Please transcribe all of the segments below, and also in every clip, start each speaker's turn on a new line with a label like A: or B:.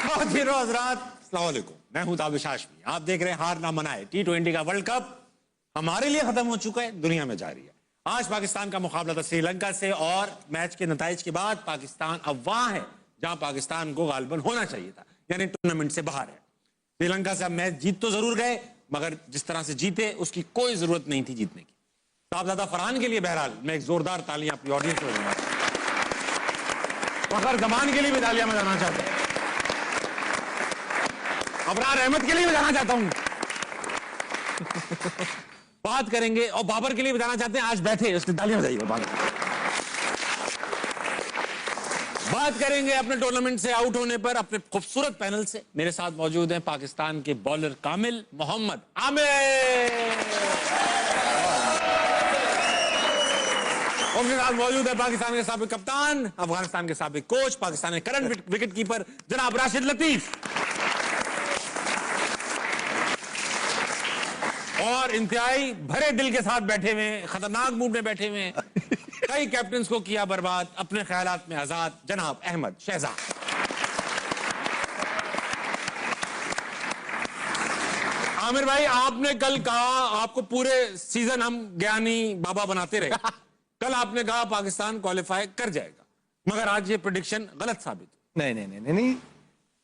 A: अस्सलाम वालेकुम, मैं हूं ताबिश हाशमी। आप देख रहे हैं हार ना मनाए। T20 का वर्ल्ड कप हमारे लिए खत्म हो चुका है, दुनिया में जारी है। आज पाकिस्तान का मुकाबला था श्रीलंका से और मैच के नताइज के बाद पाकिस्तान अब वहां है जहां पाकिस्तान को गालिबन होना चाहिए था, यानी टूर्नामेंट से बाहर है। श्रीलंका से अब मैच जीत तो जरूर गए, मगर जिस तरह से जीते उसकी कोई जरूरत नहीं थी जीतने की। साहबजादा फरहान के लिए बहरहाल मैं एक जोरदार तालियां अपनी ऑडियंस को दूंगा। फखर जमान के लिए भी तालियां मैं देना चाहता हूं। अबरार अहमद के लिए बताना चाहता हूं। बात करेंगे और बाबर के लिए बताना चाहते हैं, आज बैठे उसकी तालियां बजाइए। बात करेंगे अपने टूर्नामेंट से आउट होने पर अपने खूबसूरत पैनल से। मेरे साथ मौजूद हैं पाकिस्तान के बॉलर कामिल मोहम्मद आमिर, उनके साथ मौजूद है पाकिस्तान के साबिक कप्तान, अफगानिस्तान के साबिक कोच, पाकिस्तान के करंट विकेट कीपर जनाब राशिद लतीफ, और इंतहाई भरे दिल के साथ बैठे हुए, खतरनाक मूड में बैठे हुए, कई कैप्टन को किया बर्बाद, अपने ख्यालात में आजाद, जनाब अहमद शहजाद। आमिर भाई, आपने कल कहा आपको पूरे सीजन हम ज्ञानी बाबा बनाते रहे। कल आपने कहा पाकिस्तान क्वालिफाई कर जाएगा, मगर आज ये प्रेडिक्शन गलत साबित हुई।
B: नहीं,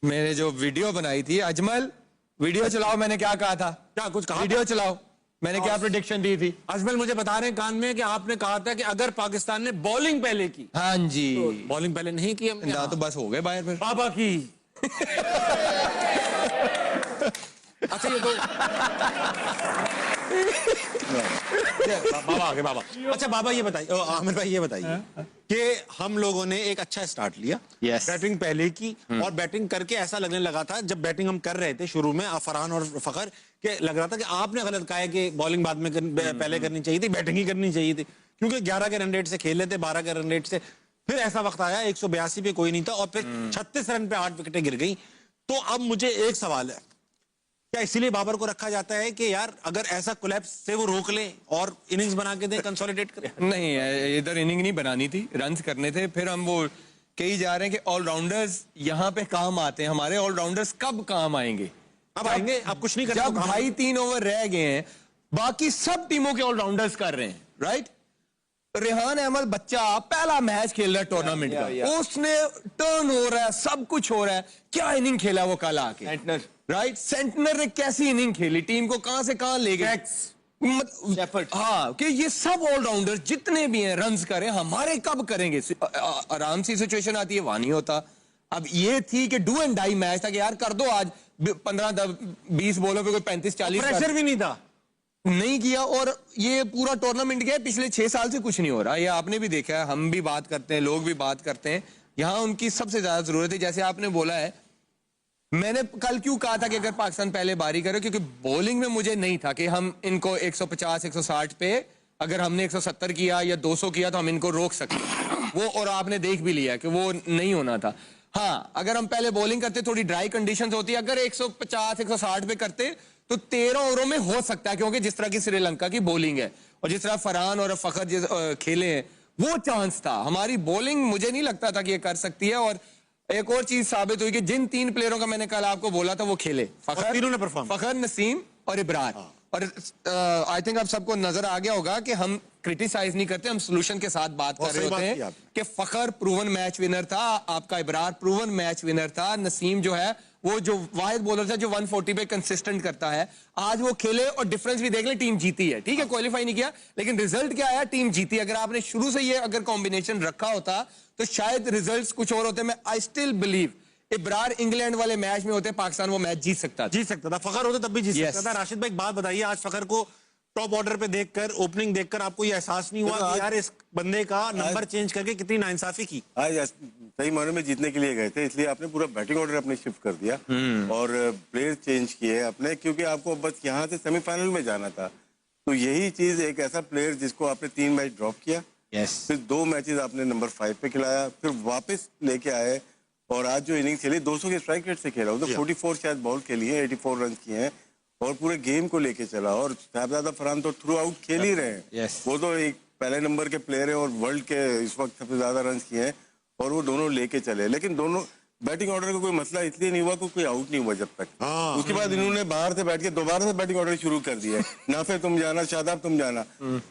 B: मैंने जो वीडियो बनाई थी, अजमल वीडियो चलाओ, मैंने क्या कहा था?
A: क्या कुछ कहा?
B: वीडियो चलाओ, मैंने क्या प्रेडिक्शन दी थी?
A: अजमल मुझे बता रहे हैं कान में कि आपने कहा था कि अगर पाकिस्तान ने बॉलिंग पहले की।
B: हाँ जी,
A: तो बॉलिंग पहले नहीं की हमने,
B: तो बस हो गए बाहर फिर।
A: बाबा की। अच्छा ये तो बाबा आगे बाबा। अच्छा बाबा ये बताइए, आमिर भाई ये बताइए कि हम लोगों ने एक अच्छा स्टार्ट लिया।
B: yes.
A: बैटिंग पहले की और बैटिंग करके ऐसा लगने लगा था जब बैटिंग हम कर रहे थे शुरू में फरहान और फखर के, लग रहा था कि आपने गलत कहा है कि बॉलिंग बाद में पहले करनी चाहिए थी, बैटिंग ही करनी चाहिए थी, क्योंकि 11 के रन रेट से खेले थे, 12 के रन रेट से। फिर ऐसा वक्त आया 182 पे कोई नहीं था और फिर 36 रन पे 8 विकेटें गिर गई। तो अब मुझे एक सवाल है, क्या इसीलिए बाबर को रखा जाता है कि यार अगर ऐसा कोलैप्स से वो रोक ले और इनिंग्स बना के दे, कंसोलिडेट करे?
B: नहीं, इधर इनिंग नहीं बनानी थी, रन्स करने थे। फिर हम वो कही जा रहे हैं कि ऑलराउंडर्स यहाँ पे काम आते हैं। हमारे ऑलराउंडर्स कब काम आएंगे?
A: अब आएंगे, अब कुछ नहीं करते।
B: जब 2.5-3 ओवर रह गए हैं, बाकी सब टीमों के ऑलराउंडर्स कर रहे हैं, राइट? रेहान अहमद बच्चा पहला मैच खेल रहा है टूर्नामेंट का, उसने टर्न हो रहा है, सब कुछ हो रहा है। क्या इनिंग खेला वो कल आके, राइट? सेंटनर ने कैसी इनिंग खेली, टीम को कहां से कहां ले गए। हाँ, कि ये सब ऑलराउंडर जितने भी हैं रन्स करें, हमारे कब करेंगे? आराम सी सिचुएशन आती है, वहां नहीं होता। अब ये थी कि डू एंड डाई मैच था कि यार कर दो आज 15-20 बॉलों पे कोई 35-40।
A: प्रेशर भी नहीं था,
B: नहीं किया। और ये पूरा टूर्नामेंट गया, पिछले 6 साल से कुछ नहीं हो रहा। ये आपने भी देखा है, हम भी बात करते हैं, लोग भी बात करते हैं। यहाँ उनकी सबसे ज्यादा जरूरत है, जैसे आपने बोला है। मैंने कल क्यों कहा था कि अगर पाकिस्तान पहले बारी करे, क्योंकि बॉलिंग में मुझे नहीं था कि हम इनको 150-160 पे, अगर हमने 170 किया या 200 किया तो हम इनको रोक सकते वो, और आपने देख भी लिया कि वो नहीं होना था। हाँ, अगर हम पहले बॉलिंग करते, थोड़ी ड्राई कंडीशंस होती, अगर 150-160 पे करते तो 13 ओवरों में हो सकता है, क्योंकि जिस तरह की श्रीलंका की बॉलिंग है और जिस तरह फरहान और फखर खेले हैं, वो चांस था। हमारी बॉलिंग मुझे नहीं लगता था कि ये कर सकती है। और एक और चीज साबित हुई कि जिन 3 प्लेयरों का मैंने कल आपको बोला था वो खेले, फखर,
A: तीनों ने परफॉर्म,
B: फखर, नसीम और इब्रार। और आई थिंक आप सबको नजर आ गया होगा कि हम क्रिटिसाइज नहीं करते, हम सोल्यूशन के साथ बात कर रहे होते हैं कि फखर प्रूवन मैच विनर था, आपका इब्रार प्रूवन मैच विनर था, नसीम जो है वो जो वाहिद बॉलर था जो 140 पे कंसिस्टेंट करता है। आज वो खेले और डिफरेंस भी देख ले, टीम जीती है। ठीक है, क्वालिफाई नहीं किया, लेकिन रिजल्ट क्या आया? टीम जीती। अगर आपने शुरू से ये अगर कॉम्बिनेशन रखा होता तो शायद रिजल्ट्स कुछ और होते। मैं I still believe Ibrar England वाले मैच में होते, पाकिस्तान वो मैच जीत सकता
A: था। फखर होते तब भी जीत सकता था। राशिद भाई एक बात बताइए, आज फखर को टॉप ऑर्डर पे देखकर, ओपनिंग देखकर आपको ये एहसास नहीं हुआ कि यार इस बंदे का नंबर चेंज करके कितनी नाइंसाफी की?
C: आज सही मायने में जीतने के लिए गए थे, इसलिए आपने पूरा बैटिंग ऑर्डर अपने शिफ्ट कर दिया और प्लेयर चेंज किए अपने, क्योंकि आपको बस यहाँ से सेमीफाइनल में जाना था। तो यही चीज, एक ऐसा प्लेयर जिसको आपने 3 मैच ड्रॉप किया, फिर 2 मैचेस आपने नंबर 5 पे खिलाया, फिर वापस लेके आए और आज जो इनिंग खेली 200 के स्ट्राइक रेट से खेला, तो 44 शायद बॉल खेली है, 84 रन किए हैं और पूरे गेम को लेके चला। और साहबजादा फरहान तो थ्रू आउट खेल ही रहे हैं। वो तो एक पहले नंबर के प्लेयर हैं और वर्ल्ड के इस वक्त सबसे ज्यादा रन किए हैं और वो दोनों लेके चले। लेकिन दोनों बैटिंग ऑर्डर का कोई मसला इसलिए नहीं हुआ कि कोई आउट नहीं हुआ जब तक।
A: हाँ।
C: उसके बाद इन्होंने बाहर से बैठ के दोबारा से बैटिंग ऑर्डर शुरू कर दिया है। नाफे तुम जाना, शादाब तुम जाना।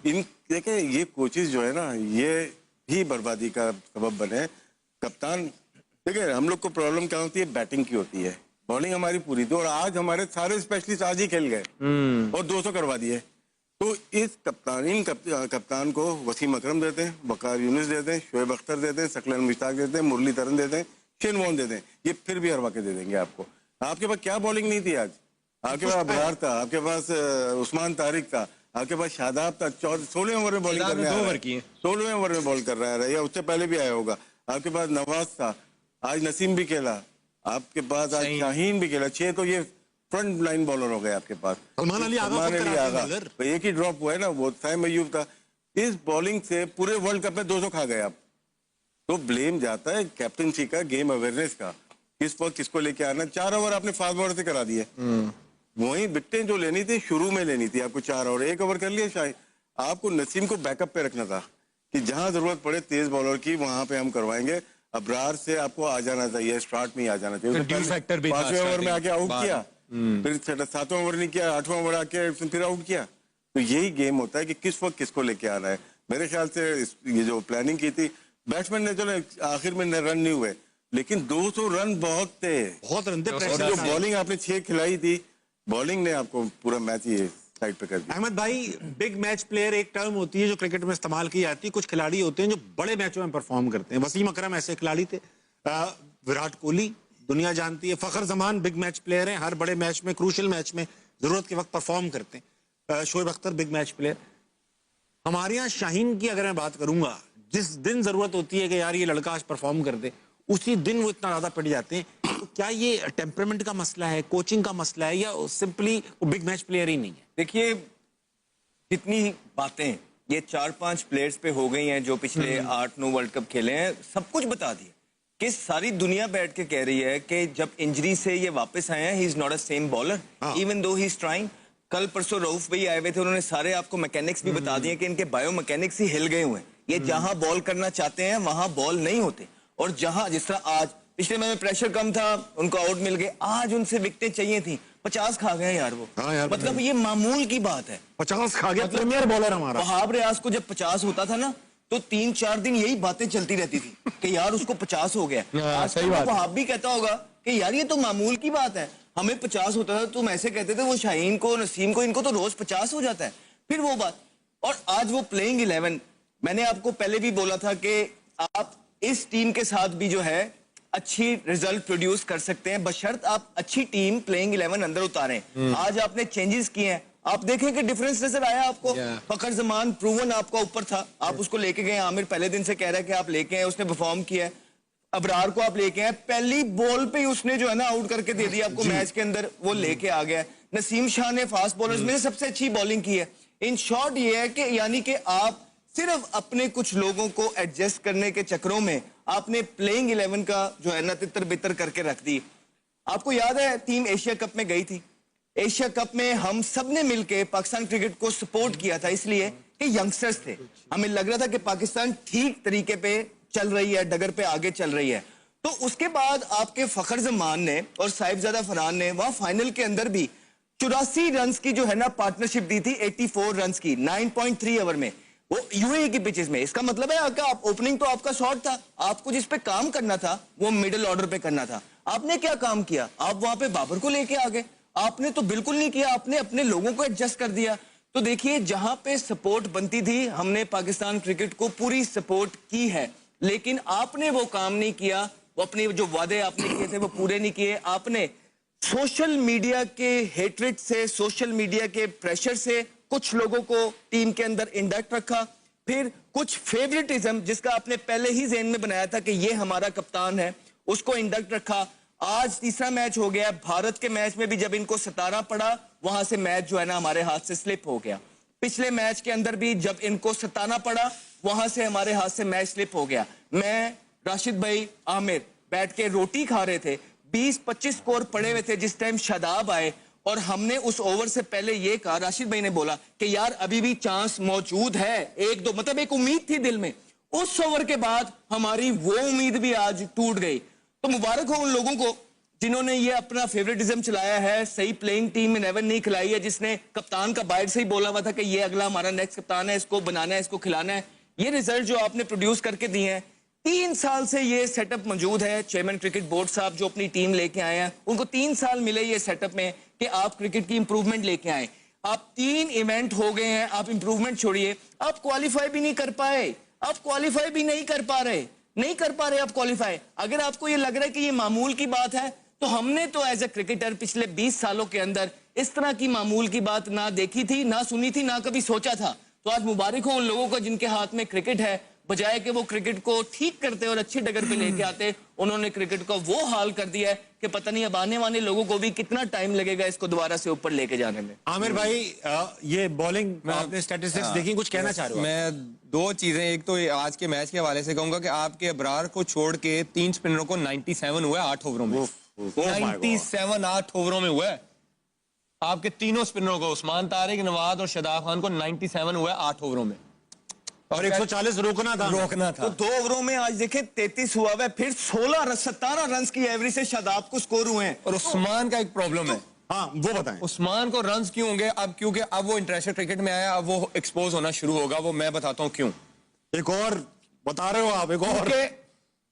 C: इन देखे ये कोचेस जो है ना, ये भी बर्बादी का सबब बने। कप्तान देखिए, हम लोग को प्रॉब्लम क्या होती है, बैटिंग की होती है। बॉलिंग हमारी पूरी थी और आज हमारे सारे स्पेशलिस्ट आज ही खेल गए और 200 करवा दिए। तो इस कप्तान को वसीम अकरम देते हैं, वकार यूनुस देते हैं, शोएब अख्तर देते हैं, सकलन मुश्ताक देते हैं, मुरलीधरन देते हैं, शेन वॉर्न देते हैं। ये फिर भी हरवा के दे देंगे आपको। आपके पास क्या बॉलिंग नहीं थी आज? आपके पास अबरार था, आपके पास उस्मान तारिक था, आपके पास शादाब था। 16वें ओवर में बॉलिंग करने 16वें ओवर में बॉल कर रहा है, या उससे पहले भी आया होगा। आपके पास नवाज था, आज नसीम भी खेला, आपके पास आज शाहीन भी खेला। 6 तो ये फ्रंट लाइन बॉलर हो गए आपके पास।
A: सलमान अली आगा
C: तो एक ही ड्रॉप हुआ है ना, वो साइम अयूब था। इस बॉलिंग से पूरे वर्ल्ड कप में 200 खा गए आप। तो ब्लेम जाता है कैप्टनसी का, गेम अवेयरनेस का, किस पर किसको लेके आना। 4 ओवर आपने फास्ट बॉलर से करा दिए। वही विकेटें जो लेनी थी शुरू में लेनी थी आपको। 4 ओवर 1 ओवर कर लिया शायद। आपको नसीम को बैकअप पे रखना था कि जहां जरूरत पड़े तेज बॉलर की, वहां पे हम करवाएंगे। अबरार से आपको आ जाना चाहिए, स्टार्ट में ही आ जाना चाहिए। 5वें ओवर में आके आउट किया, फिर 7वां ओवर नहीं किया, 8वां ओवर आके फिर आउट किया। तो यही गेम होता है कि किस वक्त किसको लेके आना है। मेरे ख्याल से ये जो प्लानिंग की थी, बैट्समैन ने चलो आखिर में रन नहीं हुए, लेकिन 200 रन बहुत थे,
A: बहुत रन थे।
C: और जो बॉलिंग आपने 6 खिलाई थी, बॉलिंग ने आपको पूरा मैच ही साइड पे कर दिया।
A: अहमद भाई, बिग मैच प्लेयर एक टर्म होती है जो क्रिकेट में इस्तेमाल की जाती है। कुछ खिलाड़ी होते हैं जो बड़े मैचों में परफॉर्म करते हैं। वसीम अकरम ऐसे खिलाड़ी थे। विराट कोहली दुनिया जानती है। फखर जमान बिग मैच प्लेयर हैं, हर बड़े मैच में, क्रूशियल मैच में जरूरत के वक्त परफॉर्म करते हैं। Shoaib Akhtar big match player. हमारे यहाँ शाहीन की अगर मैं बात करूंगा, जिस दिन जरूरत होती है कि यार ये लड़का आज परफॉर्म कर दे, उसी दिन वो इतना ज्यादा पिट जाते हैं। तो क्या ये टेम्परामेंट का मसला है, कोचिंग का मसला है, या सिंपली वो बिग मैच प्लेयर ही नहीं है?
D: देखिए, जितनी बातें ये 4-5 प्लेयर्स पे हो गई हैं जो पिछले 8-9 वर्ल्ड कप खेले हैं, सब कुछ बता दिया कि सारी दुनिया बैठ के कह रही है कि जब इंजरी से ये वापस आए हैं, he is not a same bowler even though he is trying. कल परसों रऊफ भाई आए हुए थे, उन्होंने सारे आपको मैकेनिक्स भी बता दिए कि इनके बायो मैकेनिक्स ही हिल गए हुए हैं। ये जहां बॉल करना चाहते हैं वहां बॉल नहीं होते, और जहां जिस तरह आज पिछले मैच में प्रेशर कम था, उनको आउट मिल गए, आज उनसे विकेटें चाहिए थी, 50 खा गए यार वो।
A: यार,
D: मतलब ये मामूल की बात है।
A: 50 खा गया प्रीमियर बॉलर हमारा।
D: वहाब रियाज को जब 50 होता था ना, तो 3-4 दिन यही बातें चलती रहती थी कि यार उसको 50 हो गया। आज सही बात। वहाब भी कहता होगा कि यार ये तो मामूल की बात है, हमें 50 होता था, तुम ऐसे कहते थे, वो शाहीन को, नसीम को, इनको तो रोज 50 हो जाता है। फिर वो बात, और आज वो प्लेइंग 11, मैंने आपको पहले भी बोला था कि आप इस टीम के साथ भी जो है अच्छी रिजल्ट प्रोड्यूस कर सकते हैं, बशर्त आप अच्छी टीम प्लेइंग 11 अंदर उतारें। आज आपने चेंजेस किए हैं, आप देखें कि डिफरेंस नजर आया आपको। फखर जमान प्रूवन आपका ऊपर था, आप उसको लेके गए। आमिर पहले दिन से कह रहा है कि आप लेके आए, उसने परफॉर्म किया है। अबरार को आप लेके आए, पहली बॉल पे ही उसने जो है ना आउट करके दे दिया आपको मैच के अंदर, वो लेके आ गया। नसीम शाह ने फास्ट बॉलर्स में सबसे अच्छी बॉलिंग की है। इन शॉर्ट ये है कि यानी कि आप सिर्फ अपने कुछ लोगों को एडजस्ट करने के चक्रों में आपने प्लेइंग 11 का जो है ना तितर बितर करके रख दी। आपको याद है टीम एशिया कप में गई थी, एशिया कप में हम सब ने मिलकर पाकिस्तान क्रिकेट को सपोर्ट किया था, इसलिए कि यंगस्टर्स थे, हमें लग रहा था कि पाकिस्तान ठीक तरीके पे चल रही है, डगर पे आगे चल रही है। तो उसके बाद आपके फखर जमान ने और साहिबजादा फरहान ने वहां फाइनल के अंदर भी 84 रन की जो है ना पार्टनरशिप दी थी, 84 रन की 9.3 ओवर में, वो यूएई की पिचेस में। इसका मतलब है आपका ओपनिंग तो आपका शॉर्ट था, आपको जिस पे काम करना था वो मिडिल ऑर्डर पे करना था। आपने क्या काम किया? आप वहां पे बाबर को लेके आ गए। आपने तो बिल्कुल नहीं किया, आपने अपने लोगों को एडजस्ट कर दिया। तो देखिए, जहां पे सपोर्ट बनती थी, हमने पाकिस्तान क्रिकेट को पूरी सपोर्ट की है, लेकिन आपने वो काम नहीं किया, वो अपने जो वादे आपने किए थे वो पूरे नहीं किए। आपने सोशल मीडिया के हेट्रेड से, सोशल मीडिया के प्रेशर से कुछ लोगों को टीम के अंदर इंडक्ट रखा, फिर कुछ फेवरेटिज्म जिसका आपने पहले ही ज़हन में बनाया था कि ये हमारा कप्तान है, उसको इंडक्ट रखा। आज तीसरा मैच हो गया, भारत के मैच में भी जब इनको सतारा पड़ा, वहां से मैच जो है ना हमारे हाथ से स्लिप हो गया। पिछले मैच के अंदर भी जब इनको सताना पड़ा, वहां से हमारे हाथ से मैच स्लिप हो गया। मैं, राशिद भाई, आमिर बैठ के रोटी खा रहे थे, 20-25 स्कोर पड़े हुए थे जिस टाइम शादाब आए, और हमने उस ओवर से पहले ये कहा, राशिद भाई ने बोला कि यार अभी भी चांस मौजूद है, 1-2, मतलब एक उम्मीद थी दिल में। उस ओवर के बाद हमारी वो उम्मीद भी आज टूट गई। तो मुबारक हो उन लोगों को जिन्होंने ये अपना फेवरेटिज्म चलाया है, सही प्लेइंग टीम में 11 नहीं खिलाई है, जिसने कप्तान का बाहर से ही बोला हुआ था कि ये अगला हमारा नेक्स्ट कप्तान है, इसको बनाना है, इसको खिलाना है। ये रिजल्ट जो आपने प्रोड्यूस करके दिए हैं, 3 साल से ये सेटअप मौजूद है। चेयरमैन क्रिकेट बोर्ड साहब जो अपनी टीम लेके आए हैं, उनको 3 साल मिले ये सेटअप में कि आप क्रिकेट की इंप्रूवमेंट लेके आए। आप 3 इवेंट हो गए हैं, आप इंप्रूवमेंट छोड़िए, आप क्वालिफाई भी नहीं कर पाए, आप क्वालिफाई भी नहीं कर पा रहे आप क्वालिफाई। अगर आपको ये लग रहा है कि ये मामूल की बात है, तो हमने तो एज ए क्रिकेटर पिछले 20 सालों के अंदर इस तरह की मामूल की बात ना देखी थी, ना सुनी थी, ना कभी सोचा था। तो आज मुबारक हो उन लोगों को जिनके हाथ में क्रिकेट है, बजाय कि वो क्रिकेट को ठीक करते और अच्छी डगर पे लेके आते, उन्होंने क्रिकेट को वो हाल कर दिया है कि पता नहीं अब आने वाले लोगों को भी कितना टाइम लगेगा इसको दोबारा से ऊपर लेके जाने में।
A: आमिर भाई, ये बॉलिंग आपने स्टैटिस्टिक्स देखी, कुछ कहना चाह रहे हो?
B: मैं 2 चीजें, एक तो आज के मैच के हवाले से कहूंगा कि आपके अबरार को छोड़ के 3 स्पिनरों को 97 हुआ 8 ओवरों में। 97 8 ओवरों में हुआ है। आपके तीनों स्पिनरों को, उस्मान तारिक, नवाज और शादाब खान को 97 हुआ 8 ओवरों में,
A: और 140 रोकना था।
D: तो 2 ओवरों में आज देखे 33 हुआ है, फिर 17 रन की एवरेज से शादाब को स्कोर हुए हैं।
B: और उस्मान का एक प्रॉब्लम है।
A: हाँ, वो बताएं।
B: उस्मान को रन्स क्यों होंगे अब? क्योंकि अब वो इंटरनेशनल क्रिकेट में आया, अब वो एक्सपोज होना शुरू होगा। वो मैं बताता हूँ क्यों।
A: एक और बता रहे हो आप, एक और।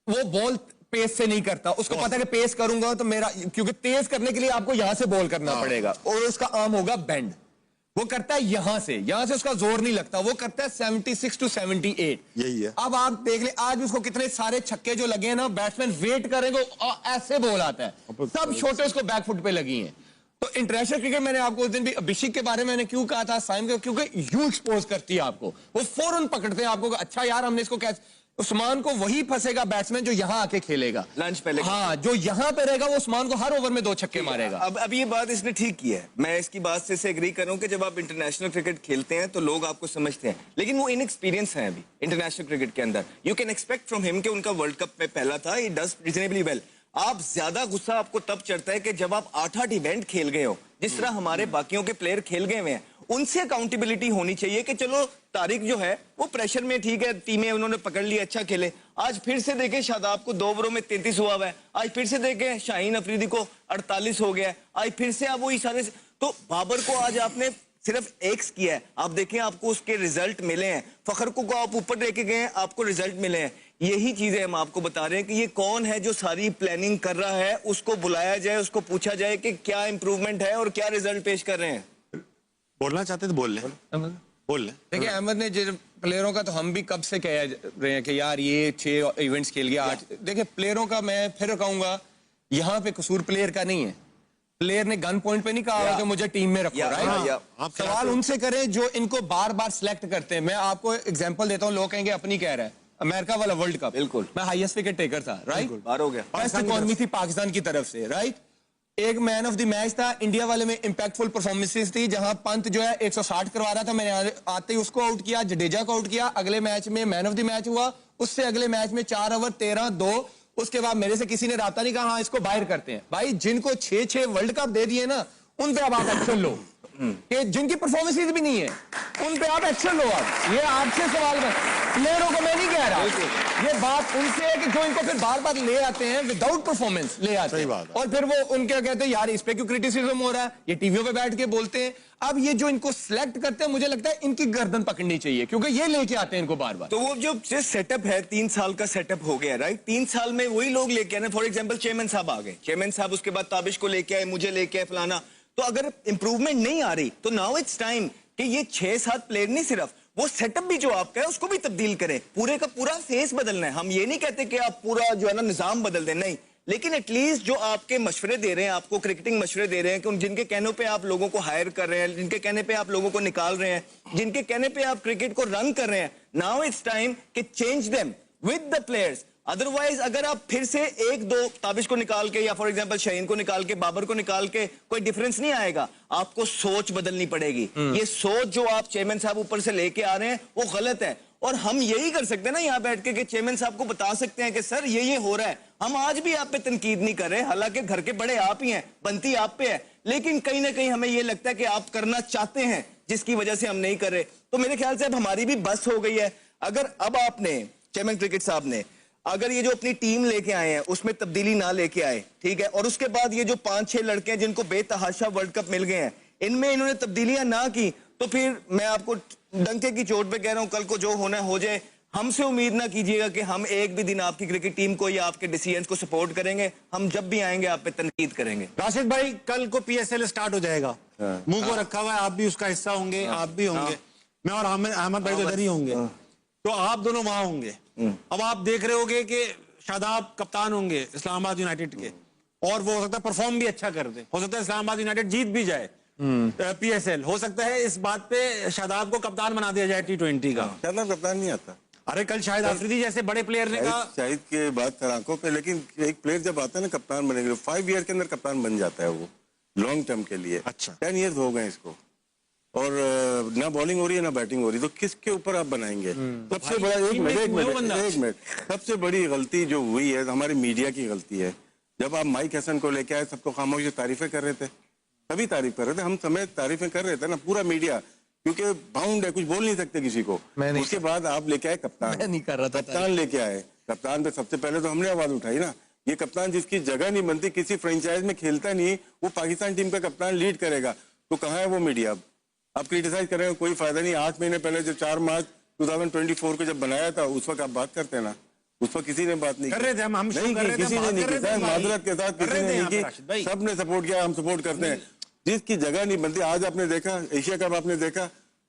B: वो बॉल पेस से नहीं करता, उसको पता है कि पेस करूंगा तो मेरा, क्योंकि तेज करने के लिए आपको यहां से बॉल करना पड़ेगा और उसका आर्म होगा बेंड। वो करता है यहां से उसका जोर नहीं लगता, वो करता है 76 to 78।
A: यही है।
B: अब आप देख ले, आज उसको कितने सारे छक्के जो लगे हैं ना, बैट्समैन वेट करेंगे, ऐसे बॉल आता है, सब छोटे उसको बैकफुट पे लगी हैं। तो इंटरनेशनल क्रिकेट, मैंने आपको उस दिन भी अभिषेक के बारे में मैंने क्यों कहा था साइम के, क्योंकि यू एक्सपोज करती है आपको, वो फौरन पकड़ते हैं आपको, अच्छा यार हमने इसको कैसे। उस्मान को वही फंसेगा बैट्समैन जो यहां आके खेलेगा
D: लंच पहले,
B: हाँ, जो यहां पे रहेगा वो उस्मान को हर ओवर में 2 छक्के मारेगा।
D: अब ये बात इसने ठीक की है, मैं इसकी बात से एग्री कर रहा हूं कि जब आप इंटरनेशनल क्रिकेट खेलते हैं तो लोग आपको समझते हैं, लेकिन वो इनएक्सपीरियंस है अभी इंटरनेशनल क्रिकेट के अंदर। You can expect from him कि उनका वर्ल्ड कप में पहला था, ही डज रीजनेबली वेल। आप ज्यादा गुस्सा आपको तब चढ़ता है कि जब आप 8-8 इवेंट खेल गए हो, जिस तरह हमारे बाकियों के प्लेयर खेल गए हुए हैं। उनसे अकाउंटेबिलिटी होनी चाहिए कि चलो तारिक जो है वो प्रेशर में, ठीक है, टीमें उन्होंने पकड़ ली, अच्छा खेले। आज फिर से देखें शादाब को 2 ओवरों में 33 हुआ है, आज फिर से देखें शाहीन अफरीदी को 48 हो गया, आज फिर से आप वही सारे। तो बाबर को आज आपने सिर्फ एक्स किया है, आप देखें आपको उसके रिजल्ट मिले हैं। फखर को आप ऊपर लेके गए हैं, आपको रिजल्ट मिले हैं। यही चीजें हम आपको बता रहे हैं कि ये कौन है जो सारी प्लानिंग कर रहा है, उसको बुलाया जाए, उसको पूछा जाए कि क्या इंप्रूवमेंट है और क्या रिजल्ट पेश कर रहे हैं।
A: बोलना चाहते तो बोल ले।
B: देखिए अहमद ने जिन प्लेयरों का, तो हम भी कब से कह रहे हैं कि यार ये 6 इवेंट्स खेल गया आज। देखिए प्लेयरों का मैं फिर कहूंगा, यहाँ पे कसूर प्लेयर का नहीं है। प्लेयर ने गन पॉइंट पे नहीं कहा कि मुझे टीम में रखो, राइट? आप सवाल उनसे करें जो इनको बार बार सिलेक्ट करते हैं। मैं आपको एग्जांपल देता हूँ, लोग कहेंगे अपनी कह रहा है, अमेरिका वाला वर्ल्ड कप,
D: बिल्कुल
B: मैं हाईएस्ट विकेट टेकर था, राइट?
D: बार हो गया,
B: बेस्ट इकॉनमी थी पाकिस्तान की तरफ से, राइट? एक मैन ऑफ द मैच था, इंडिया वाले में इंपैक्टफुल परफॉर्मेंसेस थी, जहां पंत जो है 160 करवा रहा था, मैंने आते ही उसको आउट किया, जडेजा को आउट किया। अगले मैच में मैन ऑफ द मैच हुआ, उससे अगले मैच में 4 ओवर 13-2। उसके बाद मेरे से किसी ने राब्ता नहीं कहा, हाँ इसको बाहर करते हैं। भाई जिनको 6-6 वर्ल्ड कप दे दिए ना, उन पे अब आप एक्शन लो। कि जिनकी परफॉर्मेंसेस भी नहीं है उन पे आप एक्शन लो। आप ये आपसे सवाल में, प्लेयरों को मैं नहीं कह रहा, ये बात उनसे है कि जो इनको फिर बार बार ले आते हैं विदाउट परफॉर्मेंस ले आते हैं, और फिर वो उनके कहते हैं यार इस पे क्यों क्रिटिसिज्म हो रहा है, ये टीवीओ पे बैठ के बोलते हैं। अब ये जो इनको सिलेक्ट करते हैं, मुझे लगता है इनकी गर्दन पकड़नी चाहिए, क्योंकि ये लेके आते हैं इनको बार बार।
D: तो वो जो सेटअप है 3 साल का सेटअप हो गया, राइट? 3 साल में वही लोग लेके आए। फॉर एग्जाम्पल चेयरमैन साहब आ गए, चेयरमैन साहब उसके बाद ताबिश को लेके आए, मुझे लेके आए, फलाना। तो अगर इंप्रूवमेंट नहीं आ रही तो नाउ इट्स टाइम कि ये 6-7 प्लेयर नहीं, सिर्फ वो सेटअप भी जो आपका है उसको भी तब्दील करें। पूरे का पूरा फेस बदलना है। हम ये नहीं कहते कि आप पूरा जो है ना निजाम बदल दें, नहीं, लेकिन एटलीस्ट जो आपके मशवरे दे रहे हैं, आपको क्रिकेटिंग मशवरे दे रहे हैं, कि जिनके कहने पे आप लोगों को हायर कर रहे हैं, जिनके कहने पे आप लोगों को निकाल रहे हैं, जिनके कहने पे आप क्रिकेट को रन कर रहे हैं, नाउ इट्स टाइम कि change them with the players. Otherwise अगर आप फिर से 1-2 ताबिश को निकाल के, या फॉर एग्जांपल शाहीन को निकाल के, बाबर को निकाल के कोई डिफरेंस नहीं आएगा। आपको सोच बदलनी पड़ेगी। ये सोच जो आप चेयरमैन साहब ऊपर से लेके आ रहे हैं वो गलत है। और हम यही कर सकते हैं ना यहाँ बैठ के कि चेयरमैन साहब को बता सकते हैं कि सर ये हो रहा है। हम आज भी आप पे तनकीद नहीं कर रहे, हालांकि घर के बड़े आप ही हैं, बनती आप पे है, लेकिन कहीं ना कहीं हमें ये लगता है कि आप करना चाहते हैं, जिसकी वजह से हम नहीं कर रहे। तो मेरे ख्याल से अब हमारी भी बस हो गई है। अगर अब आपने चेयरमैन क्रिकेट साहब ने अगर ये जो अपनी टीम लेके आए हैं उसमें तब्दीली ना लेके आए, ठीक है, और उसके बाद ये जो 5-6 लड़के हैं जिनको बेतहाशा वर्ल्ड कप मिल गए हैं, इनमें इन्होंने तब्दीलियां ना की, तो फिर मैं आपको डंके की चोट पे कह रहा हूं, कल को जो होना है हो जाए। हमसे उम्मीद ना कीजिएगा कि हम एक भी दिन आपकी क्रिकेट टीम को या आपके डिसीजंस को सपोर्ट करेंगे। हम जब भी आएंगे आप पे तनकीद करेंगे।
A: राशिद भाई, कल को PSL स्टार्ट हो जाएगा, मुंह को रखा हुआ है, आप भी उसका हिस्सा होंगे, आप भी होंगे, मैं और अहमद भाई तो इधर ही होंगे, तो आप दोनों वहां होंगे। अब आप देख रहे होगे कि शादाब कप्तान होंगे इस्लामाबाद यूनाइटेड के, और वो हो सकता है परफॉर्म भी अच्छा कर दे, हो सकता है इस्लामाबाद यूनाइटेड जीत भी जाए PSL, हो सकता है इस बात पे शादाब को कप्तान बना दिया जाए T20 का।
C: शादाब कप्तान नहीं आता।
A: अरे कल शाहिद आफरीदी जैसे बड़े प्लेयर ने कहा,
C: शाहिद के बाद आंखों पे, लेकिन एक प्लेयर जब आता है ना कप्तान बनेंगे, 5 ईयर के अंदर कप्तान बन जाता है वो, लॉन्ग टर्म के लिए।
A: अच्छा।
C: 10 ईयर्स हो गए इसको, और ना बॉलिंग हो रही है ना बैटिंग हो रही, तो किसके ऊपर आप बनाएंगे? सबसे बड़ा एक मिनट सबसे बड़ी गलती जो हुई है हमारी मीडिया की गलती है। जब आप माइक हसन को लेके आए, सबको खामोश से तारीफें कर रहे थे, सभी तारीफ कर रहे थे, हम समेत तारीफें कर रहे थे ना, पूरा मीडिया, क्योंकि बाउंड है, कुछ बोल नहीं सकते किसी को। उसके बाद आप लेके आए कप्तान,
B: मैं नहीं कर रहा था,
C: कप्तान लेके आए, कप्तान पे सबसे पहले तो हमने आवाज उठाई ना, ये कप्तान जिसकी जगह नहीं बनती, किसी फ्रेंचाइज में खेलता नहीं, वो पाकिस्तान टीम का कप्तान लीड करेगा, तो कहाँ है वो मीडिया? आप क्रिटिसाइज कर रहे हो, कोई फायदा नहीं। 8 महीने पहले जब 4 मार्च 2024 को जब बनाया था, उस वक्त आप बात करते हैं ना, उस वक्त किसी ने बात नहीं
A: कर रहे थे, हम
C: नहीं की, किसी ने नहीं की, माजरत के साथ किसी ने नहीं की, सबने सपोर्ट किया, हम सपोर्ट करते हैं। जिसकी जगह नहीं बनती, आज आपने देखा एशिया कप, आपने देखा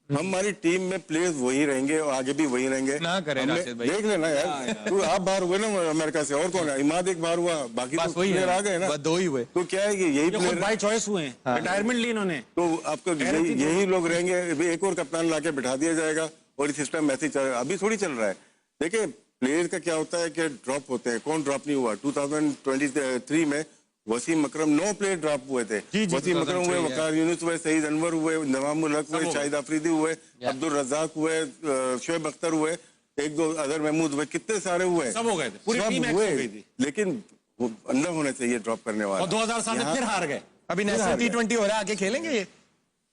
C: हमारी टीम में प्लेयर्स वही रहेंगे और आगे भी वही रहेंगे।
B: ना करें राशिद भाई,
C: देख लेना यार, तू आप बाहर हुए ना अमेरिका से, और कौन है? इमाद एक बार हुआ, बाकी तो प्लेयर आ गए ना,
B: 2 ही हुए।
C: तो क्या है कि यही प्लेयर
A: बाय चॉइस हुए हैं, रिटायरमेंट ली इन्होंने,
C: तो आपको यही लोग रहेंगे। एक और कप्तान लाके बिठा दिया जाएगा और सिस्टम मैसेज अभी थोड़ी चल रहा है। देखिए प्लेयर का क्या होता है कि ड्रॉप होते हैं, कौन ड्रॉप नहीं हुआ? 2023 में वसीम अकरम 9 प्लेयर ड्रॉप हुए थे। वसीम अकरम हुए, वकार यूनुस हुए, सईद अनवर हुए, नवाम उल हक हुए, शाहिद आफरीदी हुए, अब्दुल रज्जाक हुए, शोएब अख्तर हुए, 1-2 अजहर महमूद हुए, कितने सारे हुए,
A: सब हो गए थे, पूरी टीम एक्टिव हो गई थी।
C: लेकिन अंदर होना चाहिए ड्रॉप करने वाला।
A: और 2007 में फिर हार गए।
B: अभी नेशनल T20 हो रहा है, आगे खेलेंगे ये?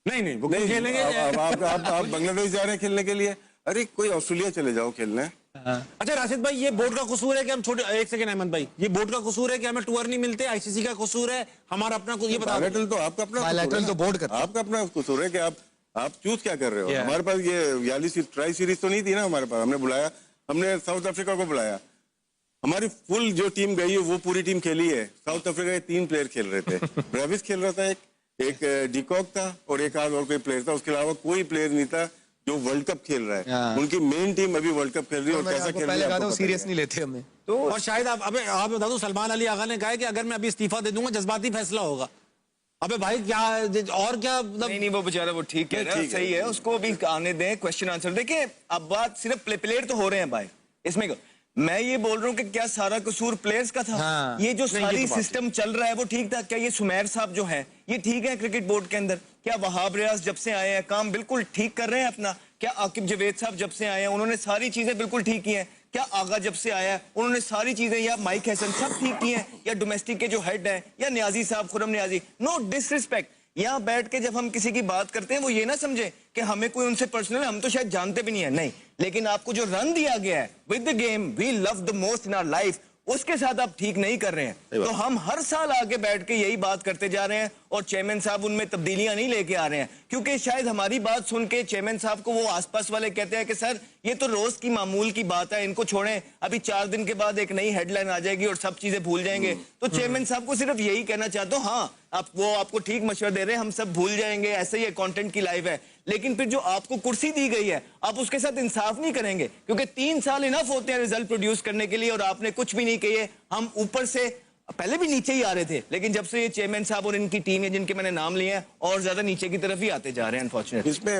A: नहीं वो खेलेंगे।
C: आप बांग्लादेश जा रहे हैं खेलने के लिए, अरे कोई ऑस्ट्रेलिया चले जाओ खेलने।
A: अच्छा राशिद भाई, ये बोर्ड का कसूर है कि हम छोटे, एक सेकंड अहमद भाई, ये बोर्ड का कसूर है कि हमें टूर नहीं मिलते? ICC का कसूर है? हमारा अपना ये बता,
C: बायलैटरल तो आपका अपना,
B: बायलैटरल तो बोर्ड करता है,
C: आपका अपना कसूर है कि आप चूज क्या कर रहे हो। हमारे पास ये 42 ट्राई सीरीज तो नहीं थी ना हमारे पास, हमने बुलाया, हमने साउथ अफ्रीका को बुलाया, हमारी फुल जो टीम गई है वो पूरी टीम खेली है। साउथ अफ्रीका के 3 प्लेयर खेल रहे थे, ब्रेविस खेल रहा था, एक डिकॉक था और एक आध और कोई प्लेयर था, उसके अलावा कोई प्लेयर नहीं था जो वर्ल्ड कप खेल रहा है। उनकी मेन टीम अभी वर्ल्ड कप खेल रही है, और कैसा खेल रही है आपको
B: सीरियस नहीं लेते हमें
A: तो। और शायद आप बता दो, सलमान अली आगा ने कहा है कि अगर मैं अभी इस्तीफा दे दूंगा जज्बाती फैसला होगा। अबे भाई क्या और क्या मतलब?
D: नहीं वो बेचारा वो ठीक कह रहा है, सही है, उसको अभी आने दें, क्वेश्चन आंसर। देखिए अब बात सिर्फ प्लेयर तो हो रहे हैं भाई इसमें, मैं ये बोल रहा हूँ कि क्या सारा कसूर प्लेयर्स का था?
B: हाँ।
D: ये जो सारी सिस्टम चल रहा है वो ठीक था क्या? ये सुमेर साहब जो है ये ठीक है क्रिकेट बोर्ड के अंदर? क्या वहाब रियाज जब से आए हैं काम बिल्कुल ठीक कर रहे हैं अपना? क्या आकिब जवेद साहब जब से आए हैं उन्होंने सारी चीजें बिल्कुल ठीक की हैं? क्या आगा जब से आया है उन्होंने सारी चीजें, या माइक हसन सब ठीक की हैं? या डोमेस्टिक के जो हेड हैं, या न्याजी साहब, खुरम न्याजी, नो डिसरिस्पेक्ट, यहाँ बैठ के जब हम किसी की बात करते हैं वो ये ना समझे कि हमें कोई उनसे पर्सनल, हम तो शायद जानते भी नहीं है, नहीं, लेकिन आपको जो रन दिया गया है with the game we love the most in our life, उसके साथ आप ठीक नहीं कर रहे हैं। तो हम हर साल आगे बैठ के यही बात करते जा रहे हैं और चेयरमैन साहब उनमें तब्दीलियां नहीं लेके आ रहे हैं, क्योंकि शायद हमारी बात सुन के चेयरमैन साहब को वो आसपास वाले कहते हैं कि सर ये तो रोज की मामूल की बात है, इनको छोड़ें, अभी 4 दिन के बाद एक नई हेडलाइन आ जाएगी और सब चीजें भूल जाएंगे। तो चेयरमैन साहब को सिर्फ यही कहना चाहता हूँ, हाँ वो आपको ठीक मशवरा दे रहे हैं, हम सब भूल जाएंगे, ऐसे ही कंटेंट की लाइव है, लेकिन फिर जो आपको कुर्सी दी गई है आप उसके साथ इंसाफ नहीं करेंगे, क्योंकि 3 साल इनफ होते हैं रिजल्ट प्रोड्यूस करने के लिए और आपने कुछ भी नहीं किए। हम ऊपर से पहले भी नीचे ही आ रहे थे, लेकिन जब से ये चेयरमैन साहब और इनकी टीम है जिनके मैंने नाम लिए हैं और ज्यादा नीचे की तरफ ही आते जा रहे हैं अनफॉर्चुनेटली।
C: इसमें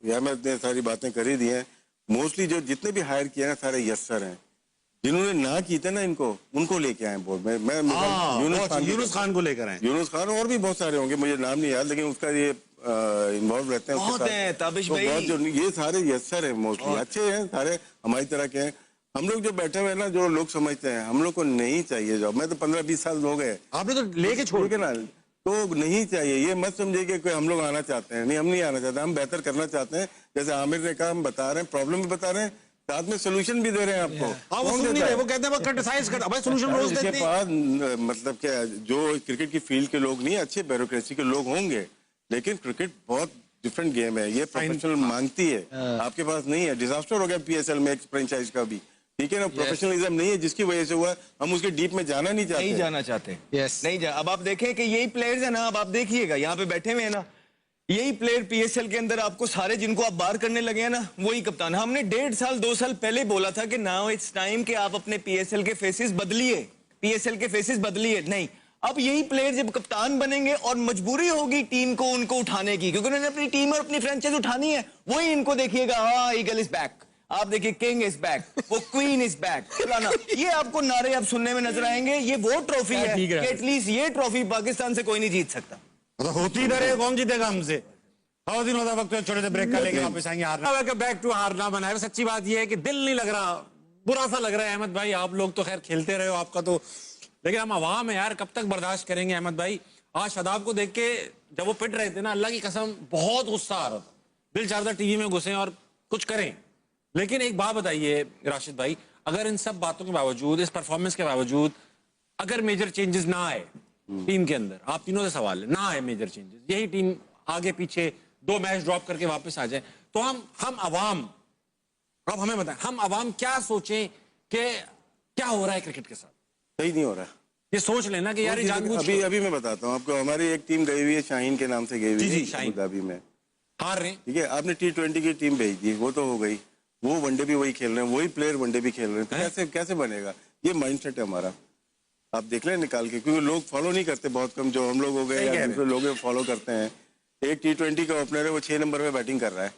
C: यार मैं सारी बातें कर ही दी हैं, मोस्टली जो जितने भी हायर किए ना सारे यस्सर हैं, जिन्होंने ना की थे ना इनको, उनको लेके आए बोर्ड में। मैं
A: यूनुस खान को लेकर आए,
C: यूनुस खान और भी बहुत सारे होंगे, मुझे नाम नहीं याद, लेकिन उसका ये इन्वॉल्व रहते हैं
D: बहुत है ताबिश भाई,
C: बहुत जो ये सारे यस्सर हैं, मोस्टली अच्छे हैं, सारे हमारी तरह के हैं। हम लोग जो बैठे हुए हैं ना, जो लोग समझते हैं हम लोग को नहीं चाहिए जॉब, मैं तो 15-20 साल हो गए,
A: आपने तो लेके छोड़
C: के ना, तो नहीं चाहिए। ये मत समझिए कि कोई हम लोग आना चाहते हैं, नहीं हम नहीं आना चाहते, हम बेहतर करना चाहते हैं। जैसे आमिर ने कहा, हम बता रहे हैं, प्रॉब्लम भी बता रहे हैं, साथ में सोल्यूशन भी दे रहे हैं आपको।
A: हाँ, वो
C: कौन
A: सुन नहीं
C: देता
A: रहे,
C: है?
A: वो कहते हैं वो क्रिटिसाइज करते हैं। भाई सोल्यूशन रोज
C: इसके
A: देते हैं।
C: पास मतलब क्या, जो क्रिकेट की फील्ड के लोग नहीं, अच्छे ब्यूरोक्रेसी के लोग होंगे, लेकिन क्रिकेट बहुत डिफरेंट गेम है, ये प्रोफेशनल मांगती है, आपके पास नहीं है। डिजास्टर हो गया पीएसएल में एक फ्रेंचाइज का भी, ठीक है ना, प्रोफेशनलिज्म नहीं है, जिसकी वजह से हुआ। हम उसके डीप में जाना नहीं चाहते।
D: नहीं जाना चाहते।
B: Yes.
D: नहीं जा। अब आप देखें कि यही प्लेयर्स है ना, अब आप देखिएगा यहाँ पे बैठे हुए हैं ना, यही प्लेयर पीएसएल के अंदर आपको सारे जिनको आप बाहर करने लगे हैं ना, वही कप्तान। हमने 1.5 साल 2 साल पहले बोला था कि नाउ इट्स टाइम कि आप अपने पीएसएल के फेसेस बदलिए, पीएसएल के फेसेस बदलिए। नहीं, अब यही प्लेयर जब कप्तान बनेंगे और मजबूरी होगी टीम को उनको उठाने की, क्योंकि उन्होंने अपनी टीम और अपनी फ्रेंचाइज उठानी है, वही इनको देखिएगा, हाँ ईगल इज बैक, आप देखिए किंग इज बैक, वो क्वीन इज बैक, फलाना, ये आपको नारे अब सुनने में नजर आएंगे। ये वो ट्रॉफी है कि एटलीस्ट ये ट्रॉफी पाकिस्तान से कोई नहीं जीत सकता।
A: तो होती इधर है, कौन जीतेगा हमसे? बहुत दिन होता वक्त, छोटे से ब्रेक का लेके वापस आएंगे। हारना बैक टू हारना बना है। सच्ची बात ये है कि दिल नहीं लग रहा, बुरा सा लग रहा है। अहमद भाई, आप लोग तो खैर खेलते रहे हो, आपका तो, लेकिन हम अवाम है यार, कब तक बर्दाश्त करेंगे? अहमद भाई, आज शादाब को देख के जब वो पिट रहे थे ना, अल्लाह की कसम बहुत गुस्सा आ रहा था, दिल चाहता टीवी में घुसे और कुछ करें। लेकिन एक बात बताइए राशिद भाई, अगर इन सब बातों के बावजूद, इस परफॉर्मेंस के बावजूद, अगर मेजर चेंजेस ना आए टीम के अंदर, आप तीनों से सवाल है, ना आए मेजर चेंजेस, यही टीम आगे पीछे 2 मैच ड्रॉप करके वापस आ जाए, तो हम अवाम, अब हमें बताएं, हम अवाम क्या सोचें कि क्या हो रहा है क्रिकेट के साथ?
C: सही नहीं हो रहा।
A: ये सोच लेना कि यार ये जानबूझ
C: अभी अभी मैं बताता हूँ आपको, हमारी एक टीम गई हुई है, शाहीन के नाम से गई हुई
A: जी,
C: है
A: शाहीन।
C: अबू धाबी में,
A: हार रहे हैं।
C: ठीक है। आपने T20 की टीम भेज दी, वो तो हो गई, वो वनडे भी वही खेल रहे हैं, वही प्लेयर वनडे भी खेल रहे हैं, तो कैसे कैसे बनेगा? ये माइंडसेट है हमारा, आप देख लें निकाल के, क्योंकि लोग फॉलो नहीं करते, बहुत कम, जो हम लोग हो गए या दूसरे लोग फॉलो करते हैं। एक T20 का ओपनर है, वो 6 नंबर पे बैटिंग कर रहा है,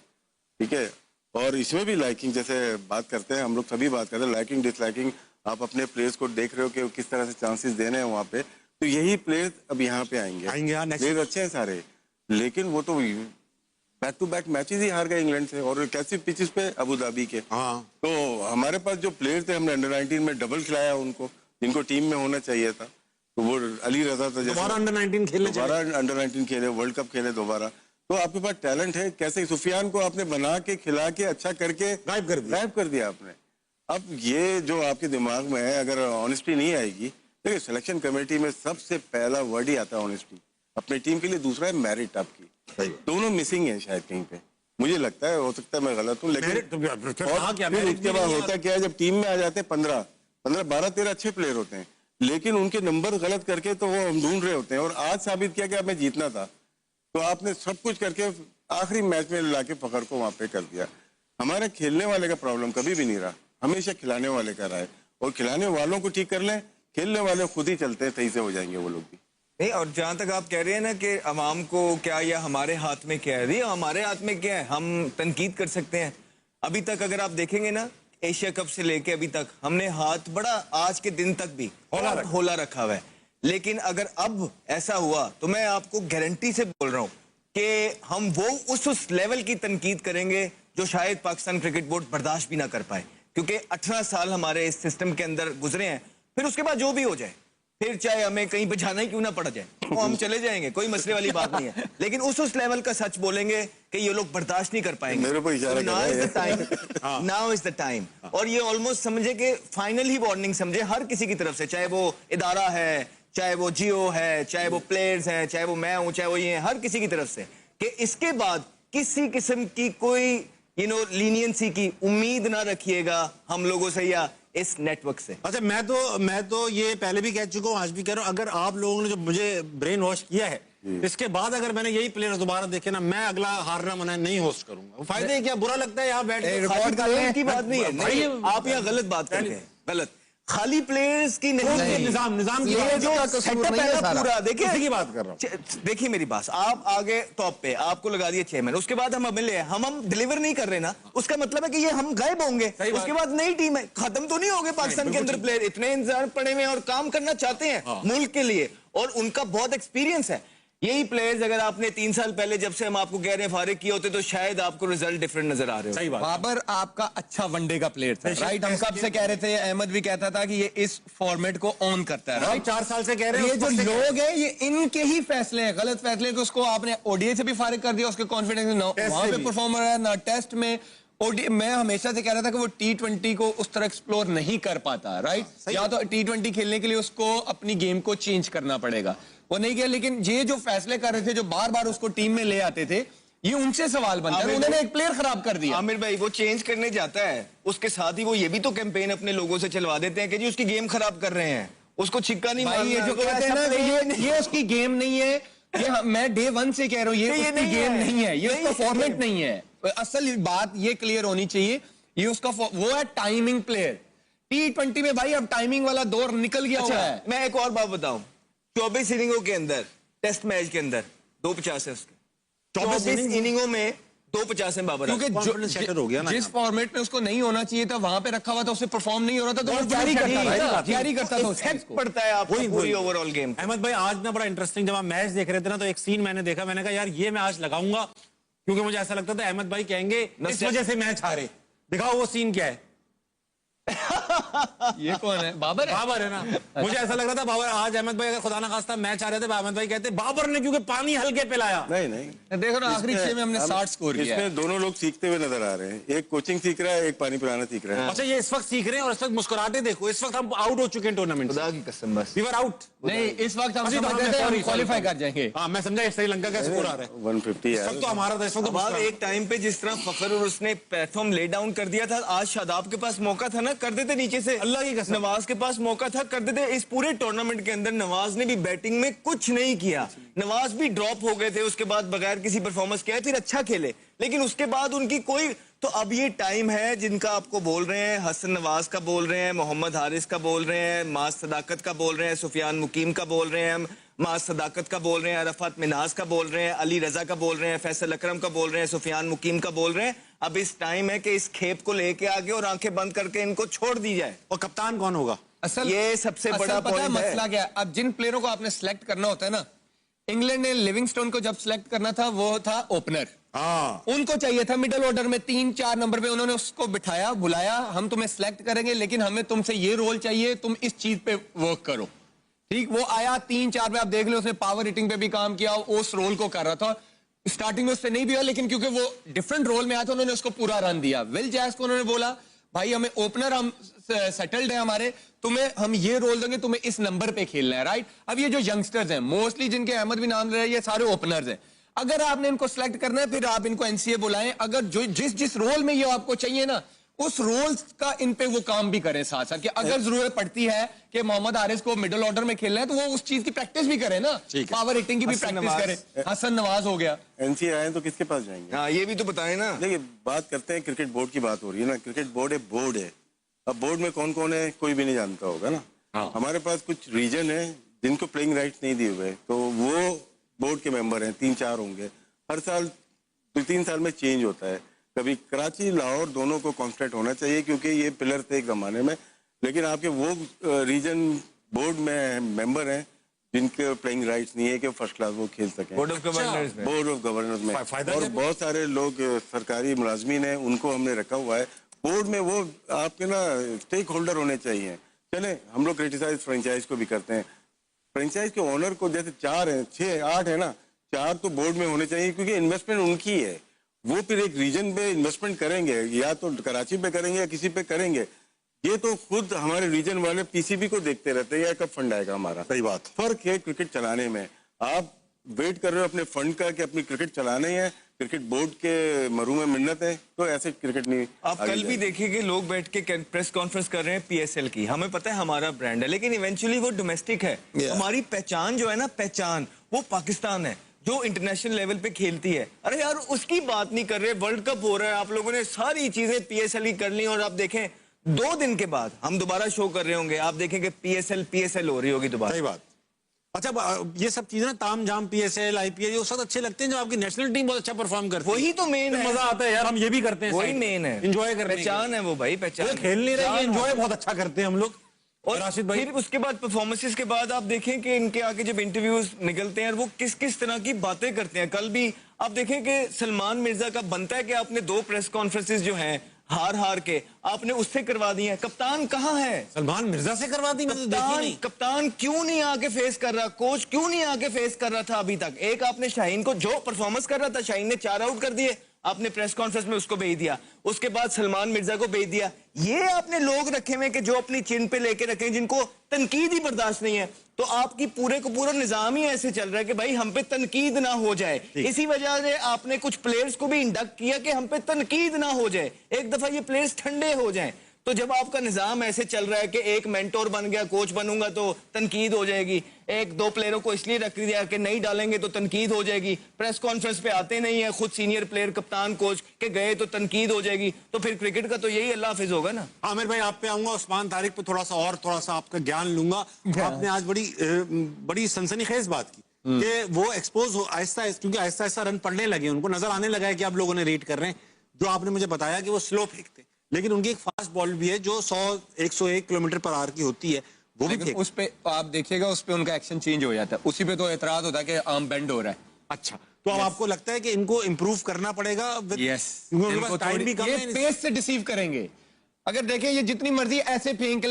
C: ठीक है। और इसमें भी लाइकिंग, जैसे बात करते हैं हम लोग, सभी बात करते हैं लाइकिंग डिसलाइकिंग, आप अपने प्लेयर्स को देख रहे हो कि किस तरह से चांसेस देने हैं वहाँ पे, तो यही प्लेयर्स अब यहाँ पे आएंगे। प्लेयर अच्छे हैं सारे, लेकिन वो तो बैक टू बैक मैचेस ही हार गए इंग्लैंड से, और कैसी पिचेस पे, अबू धाबी के।
A: हाँ।
C: तो हमारे पास जो प्लेयर थे, हमने अंडर 19 में डबल खिलाया उनको, जिनको टीम में होना चाहिए था। तो वो अली रजा था,
A: दोबारा अंडर 19 खेले,
C: दोबारा अंडर 19 खेले, वर्ल्ड कप खेले दोबारा। तो आपके पास टैलेंट है, कैसे सुफियान को आपने बना के खिला के अच्छा करके गायब कर दिया आपने। अब ये जो आपके दिमाग में है, अगर ऑनेस्टी नहीं आएगी, देखिए सिलेक्शन कमेटी में सबसे पहला वर्ड ही आता है ऑनेस्टी, अपनी टीम के लिए, दूसरा है मेरिट आपकी, दोनों मिसिंग है शायद कहीं पे, मुझे लगता है, हो सकता है मैं गलत हूँ, लेकिन फिर उसके बाद होता क्या है, जब टीम में आ जाते हैं 15, 12-13 अच्छे प्लेयर होते हैं, लेकिन उनके नंबर गलत करके तो वो हम ढूंढ रहे होते हैं, और आज साबित किया कि हमें जीतना था, तो आपने सब कुछ करके आखिरी मैच में लाके पकड़ को वहां पे कर दिया। हमारे खेलने वाले का प्रॉब्लम कभी भी नहीं रहा, हमेशा खिलाने वाले का रहा है, और खिलाने वालों को ठीक कर लें, खेलने वाले खुद ही चलते हैं, सही से हो जाएंगे वो लोग भी।
D: नहीं, और जहां तक आप कह रहे हैं ना कि अवाम को क्या, या हमारे हाथ में क्या है, हमारे हाथ में क्या है, हम तनकीद कर सकते हैं। अभी तक अगर आप देखेंगे ना, एशिया कप से लेके अभी तक हमने हाथ बड़ा, आज के दिन तक भी होला रखा हुआ है, लेकिन अगर अब ऐसा हुआ तो मैं आपको गारंटी से बोल रहा हूं कि हम वो उस लेवल की तनकीद करेंगे जो शायद पाकिस्तान क्रिकेट बोर्ड बर्दाश्त भी ना कर पाए, क्योंकि 18 साल हमारे इस सिस्टम के अंदर गुजरे हैं। फिर उसके बाद जो भी हो जाए, फिर चाहे हमें कहीं पे जाना ही क्यों ना पड़ जाए, तो हम चले जाएंगे, कोई मसले वाली बात नहीं है, लेकिन उस लेवल का सच बोलेंगे कि ये लोग बर्दाश्त नहीं कर पाएंगे।
C: मेरे को इशारा कर रहा है।
D: नाउ इज द टाइम, और ये ऑलमोस्ट समझे कि फाइनल ही वार्निंग समझे हर किसी की तरफ से, चाहे वो इदारा है, चाहे वो जियो है, चाहे वो प्लेयर्स हैं, चाहे वो मैं हूं, चाहे वो ये, हर किसी की तरफ से, कि इसके बाद किसी किस्म की कोई लीनियंसी की उम्मीद ना रखिएगा हम लोगों से या इस नेटवर्क से।
A: अच्छा, मैं तो ये पहले भी कह चुका हूँ, आज भी कह रहा हूँ, अगर आप लोगों ने जो मुझे ब्रेन वॉश किया है, इसके बाद अगर मैंने यही प्लेयर्स दोबारा देखे ना, मैं अगला हारना मना नहीं होस्ट करूंगा। फायदे क्या, बुरा लगता है यहाँ बैठ के
D: रिकॉर्ड करने की बात नहीं है, नहीं, आप यहाँ गलत बात करते हैं, गलत। खाली प्लेयर्स की नहीं,
A: निजाम की
D: ये जो सेटअप है ना पूरा, देखिए
A: की बात कर रहा हूँ।
D: देखिए मेरी बात, आप आगे टॉप पे, आपको लगा दिए चेयरमैन, उसके बाद हम मिले, हम डिलीवर नहीं कर रहे ना, उसका मतलब है कि ये हम गायब होंगे, उसके बाद नई टीम है, खत्म तो नहीं हो गए पाकिस्तान के अंदर प्लेयर, इतने इंतजार पड़े हुए हैं और काम करना चाहते हैं मुल्क के लिए, और उनका बहुत एक्सपीरियंस है। यही प्लेयर्स अगर आपने 3 साल पहले, जब से हम आपको कह रहे हैं, फारिग किए होते, तो शायद आपको रिजल्ट डिफरेंट नजर आ रहे हो।
A: सही बात।
B: बाबर आपका अच्छा वनडे का प्लेयर था, राइट? हम कब से कह रहे थे, अहमद भी कहता था कि ये इस फॉर्मेट को ऑन करता है, राइट?
A: 4 साल से कह रहे हैं।
B: ये जो लोग हैं, ये इनके ही फैसले हैं, गलत फैसले, कि उसको आपने ओडीआई से भी फारिग कर दिया, उसके कॉन्फिडेंस वहां पे परफॉर्मर है ना, टेस्ट में मैं हमेशा से कह रहा था कि वो T20 को उस तरह एक्सप्लोर नहीं कर पाता, राइट? या तो T20 खेलने के लिए उसको अपनी गेम को चेंज करना पड़ेगा, वो नहीं किया। लेकिन ये जो फैसले कर रहे थे, जो बार बार उसको टीम में ले आते थे, ये उनसे सवाल बनता है, उन्होंने एक प्लेयर खराब कर दिया।
D: आमिर भाई, वो चेंज करने जाता है, उसके साथ ही वो ये भी तो कैंपेन अपने लोगों से चलवा देते हैं कि जी उसकी गेम खराब कर रहे हैं, उसको छिक्का नहीं मारना।
B: ये जो कहते हैं ना, ये उसकी गेम नहीं है, ये मैं डे 1 से कह रहा हूँ, ये उसकी गेम नहीं है, ये उसका फॉर्मेट नहीं है। असल बात ये क्लियर होनी चाहिए, ये उसका वो है टाइमिंग प्लेयर। T20 में भाई अब टाइमिंग वाला दौर निकल गया हुआ है।
D: मैं एक और बात बताऊं, 24 इनिंगों के अंदर, टेस्ट मैच के अंदर 250 है उसके, 24 इनिंगों में 250 है बाबर।
B: क्योंकि
A: हो गया ना,
B: जिस फॉर्मेट में उसको नहीं होना चाहिए था वहां पे रखा हुआ था, उसे परफॉर्म नहीं हो रहा था, तो वो कैरी करता था
D: इफेक्ट पड़ता है आपको पूरी ओवरऑल गेम।
A: अहमद भाई, आज ना बड़ा इंटरेस्टिंग, जब आप मैच देख रहे थे ना, तो एक सीन मैंने देखा, मैंने कहा यार ये मैं आज लगाऊंगा, क्योंकि मुझे ऐसा लगता था अहमद भाई कहेंगे इस वजह से मैच हारे। दिखाओ वो सीन क्या है।
B: ये कौन है? बाबर है?
A: बाबर है ना। मुझे ऐसा लग रहा था बाबर, आज अहमद भाई अगर खुदा ना खास्ता मैच आ रहे थे, अहमद भाई कहते बाबर ने क्योंकि पानी हल्के पिलाया।
C: नहीं
B: देखो ना, आखिरी 6 में हमने 60 स्कोर किया।
C: इसमें दोनों लोग सीखते हुए नजर आ रहे हैं, एक कोचिंग सीख रहा है, एक पानी पिलाना सीख रहा है।
A: अच्छा, ये इस वक्त सीख रहे हैं और इस वक्त मुस्कुराते देखो, इस वक्त हम आउट हो चुके हैं टूर्नामेंट।
D: खुदा की कसम, बस
A: वी वर आउट।
B: नहीं, इस वक्त हम क्वालिफाई कर जाएंगे।
A: हाँ, मैं समझा श्रीलंका का स्कोर आ रहा है
C: 150
A: इस वक्त, तो हमारा था इस वक्त।
D: अब एक टाइम पे जिस तरह फखर और उसने प्लेटफॉर्म ले डाउन कर दिया था, आज शादाब के पास मौका था ना, कर देते नीचे से।
A: अल्लाह की कसम,
D: नवाज के पास मौका था, कर देते। इस पूरे टूर्नामेंट के अंदर नवाज ने भी बैटिंग में कुछ नहीं किया, नवाज भी ड्रॉप हो गए थे उसके बाद, बगैर किसी परफॉर्मेंस के, फिर अच्छा खेले, लेकिन उसके बाद उनकी कोई। तो अब ये टाइम है जिनका आपको बोल रहे हैं, हसन नवाज का बोल रहे हैं, मोहम्मद हारिस का बोल रहे हैं, माज सदाकत का बोल रहे हैं, सुफियान मुकीम का बोल रहे हैं, माज सदाकत का बोल रहे हैं, अरफात मिनाज का बोल रहे हैं, अली रजा का बोल रहे हैं, फैसल अकरम का बोल रहे हैं, सुफियान मुकीम का बोल रहे हैं। अब इस टाइम है कि इस खेप को लेके आगे और आंखें बंद करके इनको छोड़ दी जाए।
A: और कप्तान कौन होगा?
B: असल
D: ये सबसे बड़ा
B: पता है मसला क्या है? अब जिन प्लेयरों को आपने सिलेक्ट करना होता है ना, इंग्लैंड ने लिविंगस्टोन को जब सिलेक्ट करना था, वो था ओपनर। उनको चाहिए था मिडिल ऑर्डर में 3-4 नंबर पे, उन्होंने उसको बिठाया, बुलाया, हम तुम्हें सिलेक्ट करेंगे, लेकिन हमें तुमसे ये रोल चाहिए, तुम इस चीज पे वर्क करो। ठीक, वो आया 3-4 पे, आप देख लो, उसने पावर हिटिंग पे भी काम किया, उस रोल को कर रहा था। स्टार्टिंग में उससे नहीं भी हुआ, लेकिन क्योंकि वो डिफरेंट रोल में आया था, उन्होंने उसको पूरा रन दिया। विल जैक्स को उन्होंने बोला, भाई हमें ओपनर, हम सेटल्ड है हमारे, तुम्हें हम ये रोल देंगे, तुम्हें इस नंबर पे खेलना है, राइट? अब ये जो यंगस्टर्स हैं, मोस्टली जिनके अहमद भी नाम ले रहे हैं, ये सारे ओपनर्स हैं। अगर आपने इनको सिलेक्ट करना है, फिर आप इनको एनसीए बुलाएं, अगर जो जिस रोल में ये आपको चाहिए ना, उस रोल का इन पे वो काम भी करें साथ साथ, कि अगर जरूरत पड़ती है कि मोहम्मद हारिस को मिडिल ऑर्डर में खेलना है, तो वो उस चीज की प्रैक्टिस भी करे ना, पावर हिटिंग की भी प्रैक्टिस करे। हसन नवाज हो गया,
C: एनसीए आए तो किसके पास जाएंगे?
D: हाँ, ये भी तो बताएं ना।
C: देखिए, बात करते हैं, क्रिकेट बोर्ड की बात हो रही है ना, क्रिकेट बोर्ड एक बोर्ड है। अब बोर्ड में कौन कौन है कोई भी नहीं जानता होगा ना। हमारे पास कुछ रीजन है जिनको प्लेइंग राइट्स नहीं दिए हुए, तो वो बोर्ड के मेंबर हैं, 3-4 होंगे। हर साल 2-3 साल में चेंज होता है, कभी कराची लाहौर दोनों को कॉन्स्टेंट होना चाहिए, क्योंकि ये पिलर थे एक जमाने में। लेकिन आपके वो रीजन बोर्ड में मेंबर हैं जिनके प्लेइंग राइट्स नहीं है कि फर्स्ट क्लास वो खेल सकें,
D: बोर्ड ऑफ गवर्नर्स में।
C: बोर्ड ऑफ गवर्नर्स में। और बहुत सारे लोग सरकारी मुलाजमीन हैं, उनको हमने रखा हुआ है बोर्ड में। वो आपके ना स्टेक होल्डर होने चाहिए। चले, हम लोग क्रिटिसाइज फ्रेंचाइज को भी करते हैं, फ्रेंचाइज के ओनर को जैसे 4 है, 6, 8 है ना, 4 तो बोर्ड में होने चाहिए, क्योंकि इन्वेस्टमेंट उनकी है। वो फिर एक रीजन पे इन्वेस्टमेंट करेंगे, या तो कराची पे करेंगे या किसी पे करेंगे। ये तो खुद हमारे रीजन वाले पीसीबी को देखते रहते हैं, या कब फंड आएगा हमारा।
A: सही बात।
C: फर्क है क्रिकेट चलाने में। आप वेट कर रहे हो अपने फंड का कि अपनी क्रिकेट चलाना ही है, क्रिकेट बोर्ड के मरू में मिन्नत है, तो ऐसे क्रिकेट नहीं।
D: आप कल भी देखिए लोग बैठ के प्रेस कॉन्फ्रेंस कर रहे हैं पीएसएल की। हमें पता है हमारा ब्रांड है, लेकिन इवेंचुअली वो डोमेस्टिक है। हमारी पहचान जो है ना, पहचान वो पाकिस्तान है, जो इंटरनेशनल लेवल पे खेलती है। अरे यार, उसकी बात नहीं कर रहे। वर्ल्ड कप हो रहा है, आप लोगों ने सारी चीजें पीएसएल की कर ली, और आप देखें 2 दिन के बाद हम दोबारा शो कर रहे होंगे, आप देखें कि पीएसएल हो रही होगी दोबारा।
A: सही बात। अच्छा, ये सब चीजें ना, ताम झाम पीएसएल आईपीएल, ये सब अच्छे लगते हैं जब आपकी नेशनल टीम बहुत अच्छा परफॉर्म करती है।
D: वही तो मेन है,
A: मजा आता है यार, हम ये भी करते हैं,
D: वही मेन है,
A: एंजॉय करते हैं।
D: पहचान है वो भाई, पहचान।
A: खेल नहीं रहे, एंजॉय बहुत अच्छा करते हैं हम लोग।
D: और राशिद भाई, फिर उसके बाद परफॉर्मेंसेस के बाद आप देखें कि इनके आगे जब इंटरव्यूज निकलते हैं, वो किस किस तरह की बातें करते हैं। कल भी आप देखें कि सलमान मिर्जा का बनता है कि आपने 2 प्रेस कॉन्फ्रेंसेस जो हैं हार के आपने उससे करवा दी है। कप्तान कहाँ है?
A: सलमान मिर्जा से करवा दी? मैंने तो देखी नहीं।
D: कप्तान क्यों नहीं आके फेस कर रहा? कोच क्यों नहीं आके फेस कर रहा था अभी तक? एक आपने शाहीन को, जो परफॉर्मेंस कर रहा था, शाहीन ने 4 आउट कर दिए, आपने प्रेस कॉन्फ्रेंस में उसको भेज दिया, उसके बाद सलमान मिर्जा को भेज दिया। ये आपने लोग रखे हुए कि जो अपनी चिन पे लेके रखे हैं, जिनको तनकीद ही बर्दाश्त नहीं है। तो आपकी पूरे को पूरा निजाम ही ऐसे चल रहा है कि भाई हम पे तनकीद ना हो जाए। इसी वजह से आपने कुछ प्लेयर्स को भी इंडक्ट किया कि हम पे तनकीद ना हो जाए, एक दफा ये प्लेयर्स ठंडे हो जाएं। तो जब आपका निजाम ऐसे चल रहा है कि एक मेंटोर बन गया, कोच बनूंगा तो तनकीद हो जाएगी, एक दो प्लेयरों को इसलिए रख दिया कि नहीं डालेंगे तो तनकीद हो जाएगी, प्रेस कॉन्फ्रेंस पे आते नहीं है खुद सीनियर प्लेयर कप्तान कोच के गए तो तनकीद हो जाएगी, तो फिर क्रिकेट का तो यही अल्लाह हाफिज होगा ना।
A: आमिर भाई आप पे आऊंगा, उस्मान तारिक पे थोड़ा सा आपका ज्ञान लूंगा। आपने आज बड़ी सनसनीखेज बात की कि वो एक्सपोज हो आहिस्ता, क्योंकि आहिस्ता आहिस्ता रन पड़ने लगे, उनको नजर आने लगा है कि आप लोगों ने रेट कर रहे हैं। जो आपने मुझे बताया कि वो स्लो फेंकते, लेकिन उनकी एक फास्ट बॉल भी है जो 100-101 किलोमीटर पर आवर की होती है, वो भी फेंक।
B: उस पे आप देखिएगा, उस पे उनका एक्शन चेंज हो जाता है, उसी पे तो एतराज होता है कि आर्म बेंड हो रहा है।
A: अच्छा, तो अब आपको लगता है कि इनको इम्प्रूव करना पड़ेगा? टाइम भी कम है,
B: पेस से डिसीव करेंगे। अगर देखें ये जितनी मर्जी ऐसे फेंक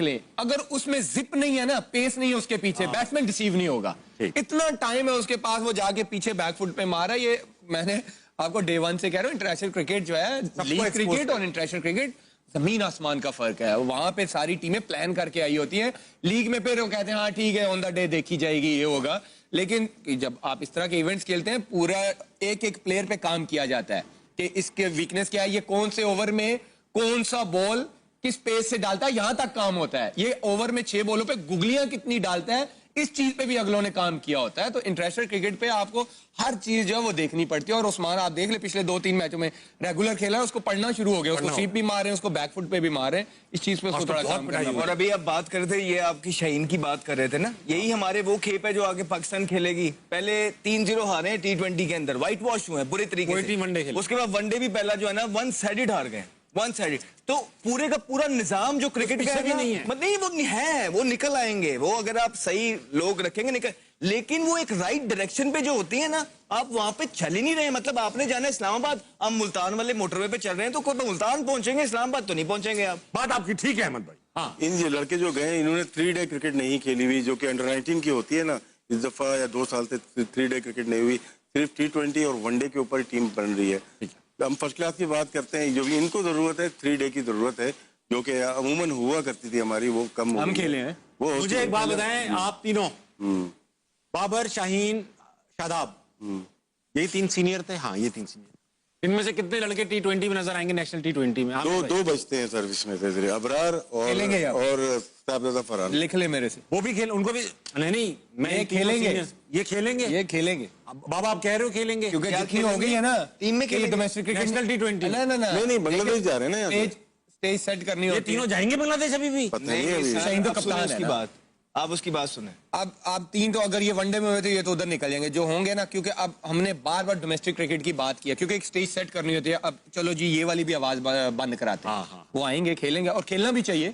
B: ले, अगर उसमें जिप नहीं है ना, पेस नहीं है उसके पीछे, बैट्समैन डिसीव नहीं होगा। इतना टाइम है उसके पास, वो जाके पीछे बैकफुट पे मारा। ये मैंने आपको डे वन से कह रहा हूँ, इंटरनेशनल क्रिकेट जो है, लीग क्रिकेट और इंटरनेशनल क्रिकेट जमीन आसमान का फर्क है। वहां पे सारी टीमें प्लान करके आई होती हैं, लीग में फिर वो कहते हैं हाँ ठीक है ऑन द डे देखी जाएगी, ये होगा। लेकिन जब आप इस तरह के इवेंट्स खेलते हैं, पूरा एक एक प्लेयर पे काम किया जाता है कि इसके वीकनेस क्या है, ये कौन से ओवर में कौन सा बॉल किस पेस से डालता है, यहां तक काम होता है। ये ओवर में 6 बॉलों पे गुगलियां कितनी डालता है, इस चीज पे भी अगलों ने काम किया होता है। तो इंटरनेशनल क्रिकेट पे आपको हर चीज जो है वो देखनी पड़ती है। और उस्मान आप देख ले, पिछले 2-3 मैचों में रेगुलर खेला है, उसको पढ़ना शुरू हो गया, उसको स्वीप भी मारे, उसको बैकफुट पे भी मारे, इस चीज पे उसको थोड़ा काम करना पड़ा।
D: और अभी आप बात कर रहे थे, ये आपकी शाहीन की बात कर रहे थे ना, यही हमारे वो खेप है जो आगे पाकिस्तान खेलेगी। पहले 3-0 हारे T20 के अंदर, व्हाइट वॉश हुए बुरे तरीके से। उसके बाद वनडे भी पहला जो है ना 1 साइडेड हार गए, 1 साइडेड। तो पूरे का पूरा निजाम जो क्रिकेट का
A: भी नहीं है,
D: वो निकल आएंगे, वो अगर आप सही लोग रखेंगे निकल। लेकिन वो एक राइट डायरेक्शन पे जो होती है ना, आप वहां पे चल ही नहीं रहे। मतलब आपने जाना इस्लामाबाद, हम मुल्तान वाले मोटरवे पे चल रहे हैं, तो कोई मुल्तान पहुंचेंगे, इस्लामाबाद तो नहीं पहुंचेंगे आप।
A: बात आपकी ठीक है अहमद भाई। हाँ,
C: इन जो लड़के जो गए, इन्होंने 3 डे क्रिकेट नहीं खेली हुई, जो कि अंडर 19 की होती है ना, इस दफा या 2 साल से 3 डे क्रिकेट नहीं हुई, सिर्फ T20 और वनडे के ऊपर टीम बन रही है। हम फर्स्ट क्लास की बात करते हैं, जो भी इनको जरूरत है 3 डे की जरूरत है, जो कि अमूमन हुआ करती थी हमारी, वो कम
B: हम खेले हैं।
C: वो
A: मुझे एक बात बताएं, आप तीनों बाबर, शाहीन, शादाब, यही 3 सीनियर थे। हाँ, ये 3 सीनियर। इनमें से कितने लड़के T20 में नजर आएंगे, नेशनल T20 में?
C: दो बचते हैं सर्विस में से, अबरार और साहबजादा फरहान।
B: लिख ले मेरे से,
A: वो भी खेल, उनको भी नहीं मैं
B: खेलेंगे,
A: ये खेलेंगे। बाबा आप कह रहे हो खेलेंगे,
B: क्योंकि जितनी हो गई है ना
D: टीम में खेले
B: डोमेस्टिक क्रिकेट,
A: नेशनल T20
C: नहीं बांग्लादेश जा रहे हैं ना,
B: स्टेज सेट करनी होती है।
A: ये तीनों जाएंगे बांग्लादेश अभी भी?
C: पता नहीं है अभी।
B: शाहीन तो कप्तान है ना।
D: आप उसकी बात सुने।
B: अब आप 3 तो अगर ये वनडे में हुए तो ये तो उधर निकल जाएंगे जो होंगे ना, क्योंकि अब हमने बार बार डोमेस्टिक क्रिकेट की बात किया, क्योंकि एक स्टेज सेट करनी होती है। अब चलो जी ये वाली भी आवाज बंद कराते हैं, वो आएंगे खेलेंगे, और खेलना भी चाहिए,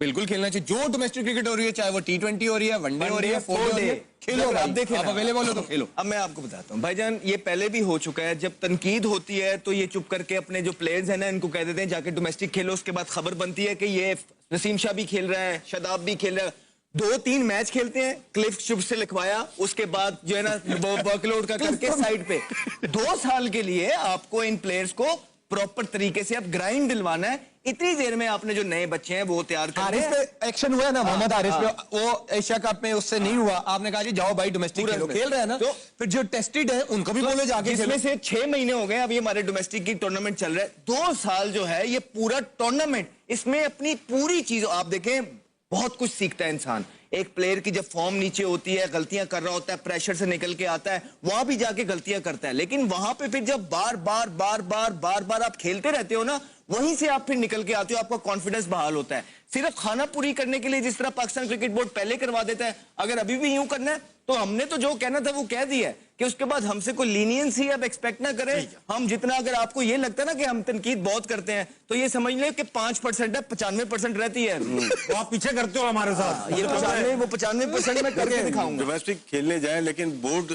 B: बिल्कुल खेलना चाहिए। जो डोमेस्टिक क्रिकेट हो रही है, चाहे वो T20 हो रही है, वनडे हो रही है, 4 डे, खेलो। अब देखिए आप अवेलेबल हो तो खेलो।
D: अब मैं आपको बताता हूँ भाईजान, ये पहले भी हो चुका है। जब तनकीद होती है तो ये चुप करके अपने जो प्लेयर्स हैं ना, इनको कह देते हैं जाके डोमेस्टिक खेलो। उसके बाद खबर बनती है कि ये नसीम शाह भी खेल रहा है, शादाब भी खेल रहा है, 2-3 मैच खेलते हैं, क्लिफ शुभ से लिखवाया, उसके बाद जो है ना वो वर्कलोड का करके साइड पे 2 साल के लिए आपको इन प्लेयर्स को प्रॉपर तरीके से अब ग्राइंड दिलवाना है। इतनी देर में आपने जो नए बच्चे हैं वो तैयार कर
B: हारिस पे एक्शन हुआ ना, मोहम्मद हारिस पे, वो एशिया कप में उससे नहीं हुआ, आपने कहा जी जाओ भाई डोमेस्टिक खेलो, खेल रहे हैं ना, तो फिर जो टेस्टेड है उनको भी बोलो जाके।
D: इसमें से 6 महीने हो गए, अभी हमारे डोमेस्टिक की टूर्नामेंट चल रहा है। 2 साल जो है ये पूरा टूर्नामेंट, इसमें अपनी पूरी चीज आप देखें, बहुत कुछ सीखता है इंसान। एक प्लेयर की जब फॉर्म नीचे होती है, गलतियां कर रहा होता है, प्रेशर से निकल के आता है, वहां भी जाके गलतियां करता है, लेकिन वहां पे फिर जब बार बार आप खेलते रहते हो ना, वहीं से आप फिर निकल के आते हो, आपका कॉन्फिडेंस बहाल होता है। सिर्फ खाना पूरी करने के लिए जिस तरह पाकिस्तान क्रिकेट बोर्ड पहले करवा देता है, अगर अभी भी यूं करना है तो हमने तो जो कहना था वो कह दिया है कि उसके बाद हमसे कोई लीनियंस ही अब एक्सपेक्ट ना करें। हम जितना, अगर आपको ये लगता है ना कि हम तनकीद बहुत करते हैं, तो ये समझ लें कि 5% है, 95% रहती है।
A: तो आप पीछे करते हो हमारे साथ।
D: ये 95% में करके दिखाऊंगा।
C: डोमेस्टिक खेलने जाए, लेकिन बोर्ड,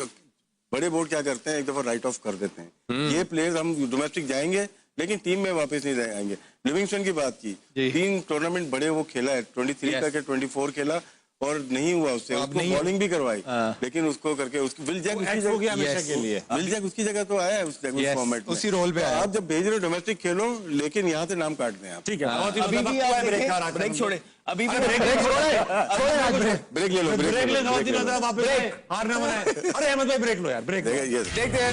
C: बड़े बोर्ड क्या करते हैं, एक दफा राइट ऑफ कर देते हैं। ये प्लेयर्स हम डोमेस्टिक जाएंगे लेकिन टीम में वापस नहीं आएंगे। लिविंगस्टन की बात की, 3 टूर्नामेंट बड़े वो खेला है, 23 करके 24 खेला, और नहीं हुआ उससे, उसको बॉलिंग भी करवाई, लेकिन उसको करके उसको विल जैक
A: हो गया हमेशा के लिए।
C: विल जैक उसकी जगह तो आया है उस फॉर्मेट में,
B: उसी रोल पे आया।
C: आप जब भेज रहे हो डोमेस्टिक खेलो, लेकिन यहाँ से नाम काट दें आप।
A: ठीक है,
D: अभी भी आप ब्रेक छोड़े, अभी भी
A: ब्रेक
C: ब्रेक ले लो,
A: ब्रेक ले
C: ब्रेक ले लो।
A: वापस हार ना मनाए। अरे अहमद भाई ब्रेक लो यार, ब्रेक लो।
C: Yes.
D: देखते हैं।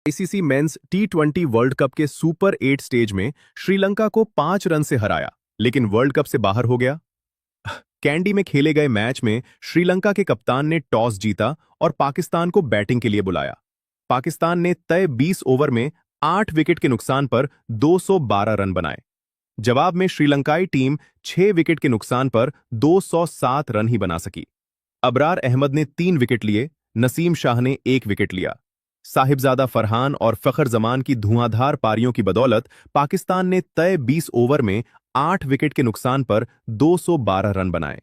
E: आईसीसी मेंस टी20 वर्ल्ड कप के सुपर 8 स्टेज में श्रीलंका को 5 रन से हराया, लेकिन वर्ल्ड कप से बाहर हो गया। कैंडी में खेले गए मैच में श्रीलंका के कप्तान ने टॉस जीता और पाकिस्तान को बैटिंग के लिए बुलाया। पाकिस्तान ने तय 20 ओवर में 8 विकेट के नुकसान पर 212 रन बनाए। जवाब में श्रीलंकाई टीम 6 विकेट के नुकसान पर 207 रन ही बना सकी। अबरार अहमद ने 3 विकेट लिए, नसीम शाह ने 1 विकेट लिया। साहिबजादा फरहान और फखर जमान की धुआंधार पारियों की बदौलत पाकिस्तान ने तय 20 ओवर में 8 विकेट के नुकसान पर 212 रन बनाए।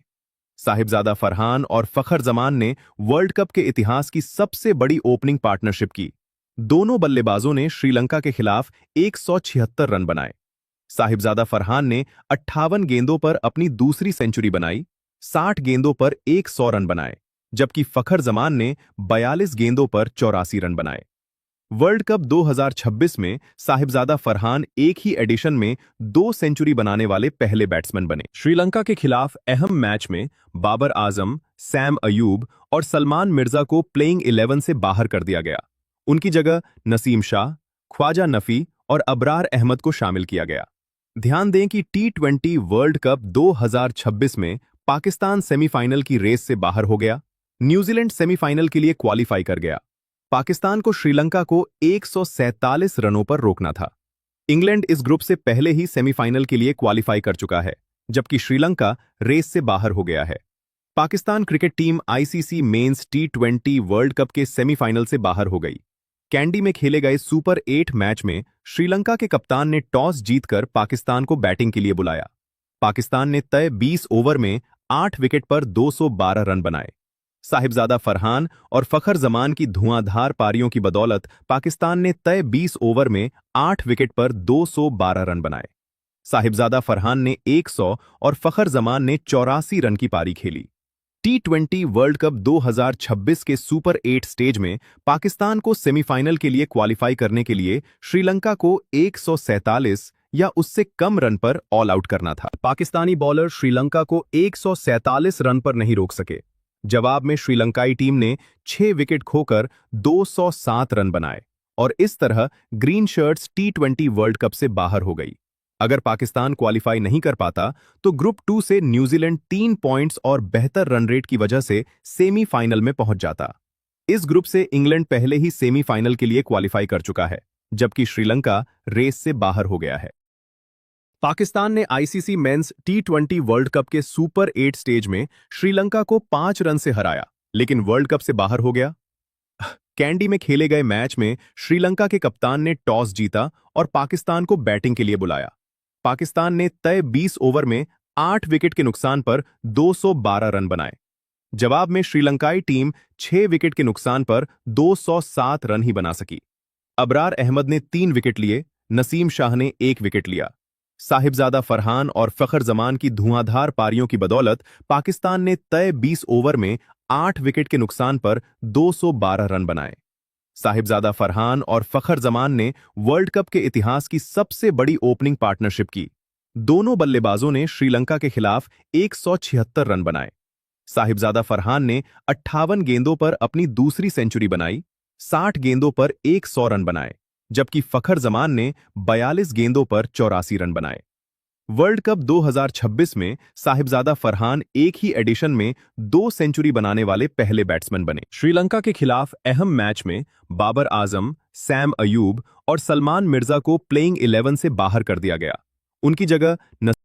E: साहिबजादा फरहान और फखर जमान ने वर्ल्ड कप के इतिहास की सबसे बड़ी ओपनिंग पार्टनरशिप की। दोनों बल्लेबाजों ने श्रीलंका के खिलाफ 176 रन बनाए। साहिबजादा फरहान ने 58 गेंदों पर अपनी दूसरी सेंचुरी बनाई, 60 गेंदों पर 100 रन बनाए, जबकि फखर जमान ने 42 गेंदों पर 84 रन बनाए। वर्ल्ड कप 2026 में साहिबजादा फरहान एक ही एडिशन में 2 सेंचुरी बनाने वाले पहले बैट्समैन बने। श्रीलंका के खिलाफ अहम मैच में बाबर आजम, सैम अयूब और सलमान मिर्जा को प्लेइंग 11 से बाहर कर दिया गया। उनकी जगह नसीम शाह, ख्वाजा नफी और अबरार अहमद को शामिल किया गया। ध्यान दें कि टी20 वर्ल्ड कप 2026 में पाकिस्तान सेमीफाइनल की रेस से बाहर हो गया। न्यूजीलैंड सेमीफाइनल के लिए क्वालिफाई कर गया। पाकिस्तान को श्रीलंका को 147 रनों पर रोकना था। इंग्लैंड इस ग्रुप से पहले ही सेमीफाइनल के लिए क्वालिफाई कर चुका है, जबकि श्रीलंका रेस से बाहर हो गया है। Pakistan cricket team ICC men's टी20 वर्ल्ड कप के सेमीफाइनल से बाहर हो गई। कैंडी में खेले गए सुपर 8 मैच में श्रीलंका के कप्तान ने टॉस जीतकर पाकिस्तान को बैटिंग के लिए बुलाया। पाकिस्तान ने तय 20 ओवर में 8 विकेट पर 212 रन बनाए। साहिबजादा फरहान और फखर जमान की धुआंधार पारियों की बदौलत पाकिस्तान ने तय 20 ओवर में 8 विकेट पर 212 रन बनाए। साहिबजादा फरहान ने 100 और फखर जमान ने 84 रन की पारी खेली। टी20 वर्ल्ड कप 2026 के सुपर 8 स्टेज में पाकिस्तान को सेमीफाइनल के लिए क्वालिफाई करने के लिए श्रीलंका को 147 या उससे कम रन पर ऑल आउट करना था। पाकिस्तानी बॉलर श्रीलंका को 147 रन पर नहीं रोक सके। जवाब में श्रीलंकाई टीम ने 6 विकेट खोकर 207 रन बनाए और इस तरह ग्रीन शर्ट्स टी20 वर्ल्ड कप से बाहर हो गई। अगर पाकिस्तान क्वालिफाई नहीं कर पाता तो ग्रुप 2 से न्यूजीलैंड 3 पॉइंट्स और बेहतर रन रेट की वजह से सेमीफाइनल में पहुंच जाता। इस ग्रुप से इंग्लैंड पहले ही सेमीफाइनल के लिए क्वालिफाई कर चुका है, जबकि श्रीलंका रेस से बाहर हो गया है। पाकिस्तान ने आईसीसी मेंस टी20 वर्ल्ड कप के सुपर 8 स्टेज में श्रीलंका को 5 रन से हराया, लेकिन वर्ल्ड कप से बाहर हो गया। कैंडी में खेले गए मैच में श्रीलंका के कप्तान ने टॉस जीता और पाकिस्तान को बैटिंग के लिए बुलाया। पाकिस्तान ने तय 20 ओवर में 8 विकेट के नुकसान पर 212 रन बनाए। जवाब में श्रीलंकाई टीम 6 विकेट के नुकसान पर 207 रन ही बना सकी। अबरार अहमद ने 3 विकेट लिए, नसीम शाह ने 1 विकेट लिया। साहिबजादा फरहान और फखर जमान की धुआंधार पारियों की बदौलत पाकिस्तान ने तय 20 ओवर में 8 विकेट के नुकसान पर 212 रन बनाए। साहिबजादा फरहान और फखर जमान ने वर्ल्ड कप के इतिहास की सबसे बड़ी ओपनिंग पार्टनरशिप की। दोनों बल्लेबाजों ने श्रीलंका के खिलाफ 176 रन बनाए। साहिबजादा फरहान ने 58 गेंदों पर अपनी दूसरी सेंचुरी बनाई, 60 गेंदों पर 100 रन बनाए, जबकि फखर जमान ने 42 गेंदों पर 84 रन बनाए। वर्ल्ड कप 2026 में साहिबजादा फरहान एक ही एडिशन में 2 सेंचुरी बनाने वाले पहले बैट्समैन बने। श्रीलंका के खिलाफ अहम मैच में बाबर आजम, सैम अयूब और सलमान मिर्जा को प्लेइंग 11 से बाहर कर दिया गया। उनकी जगह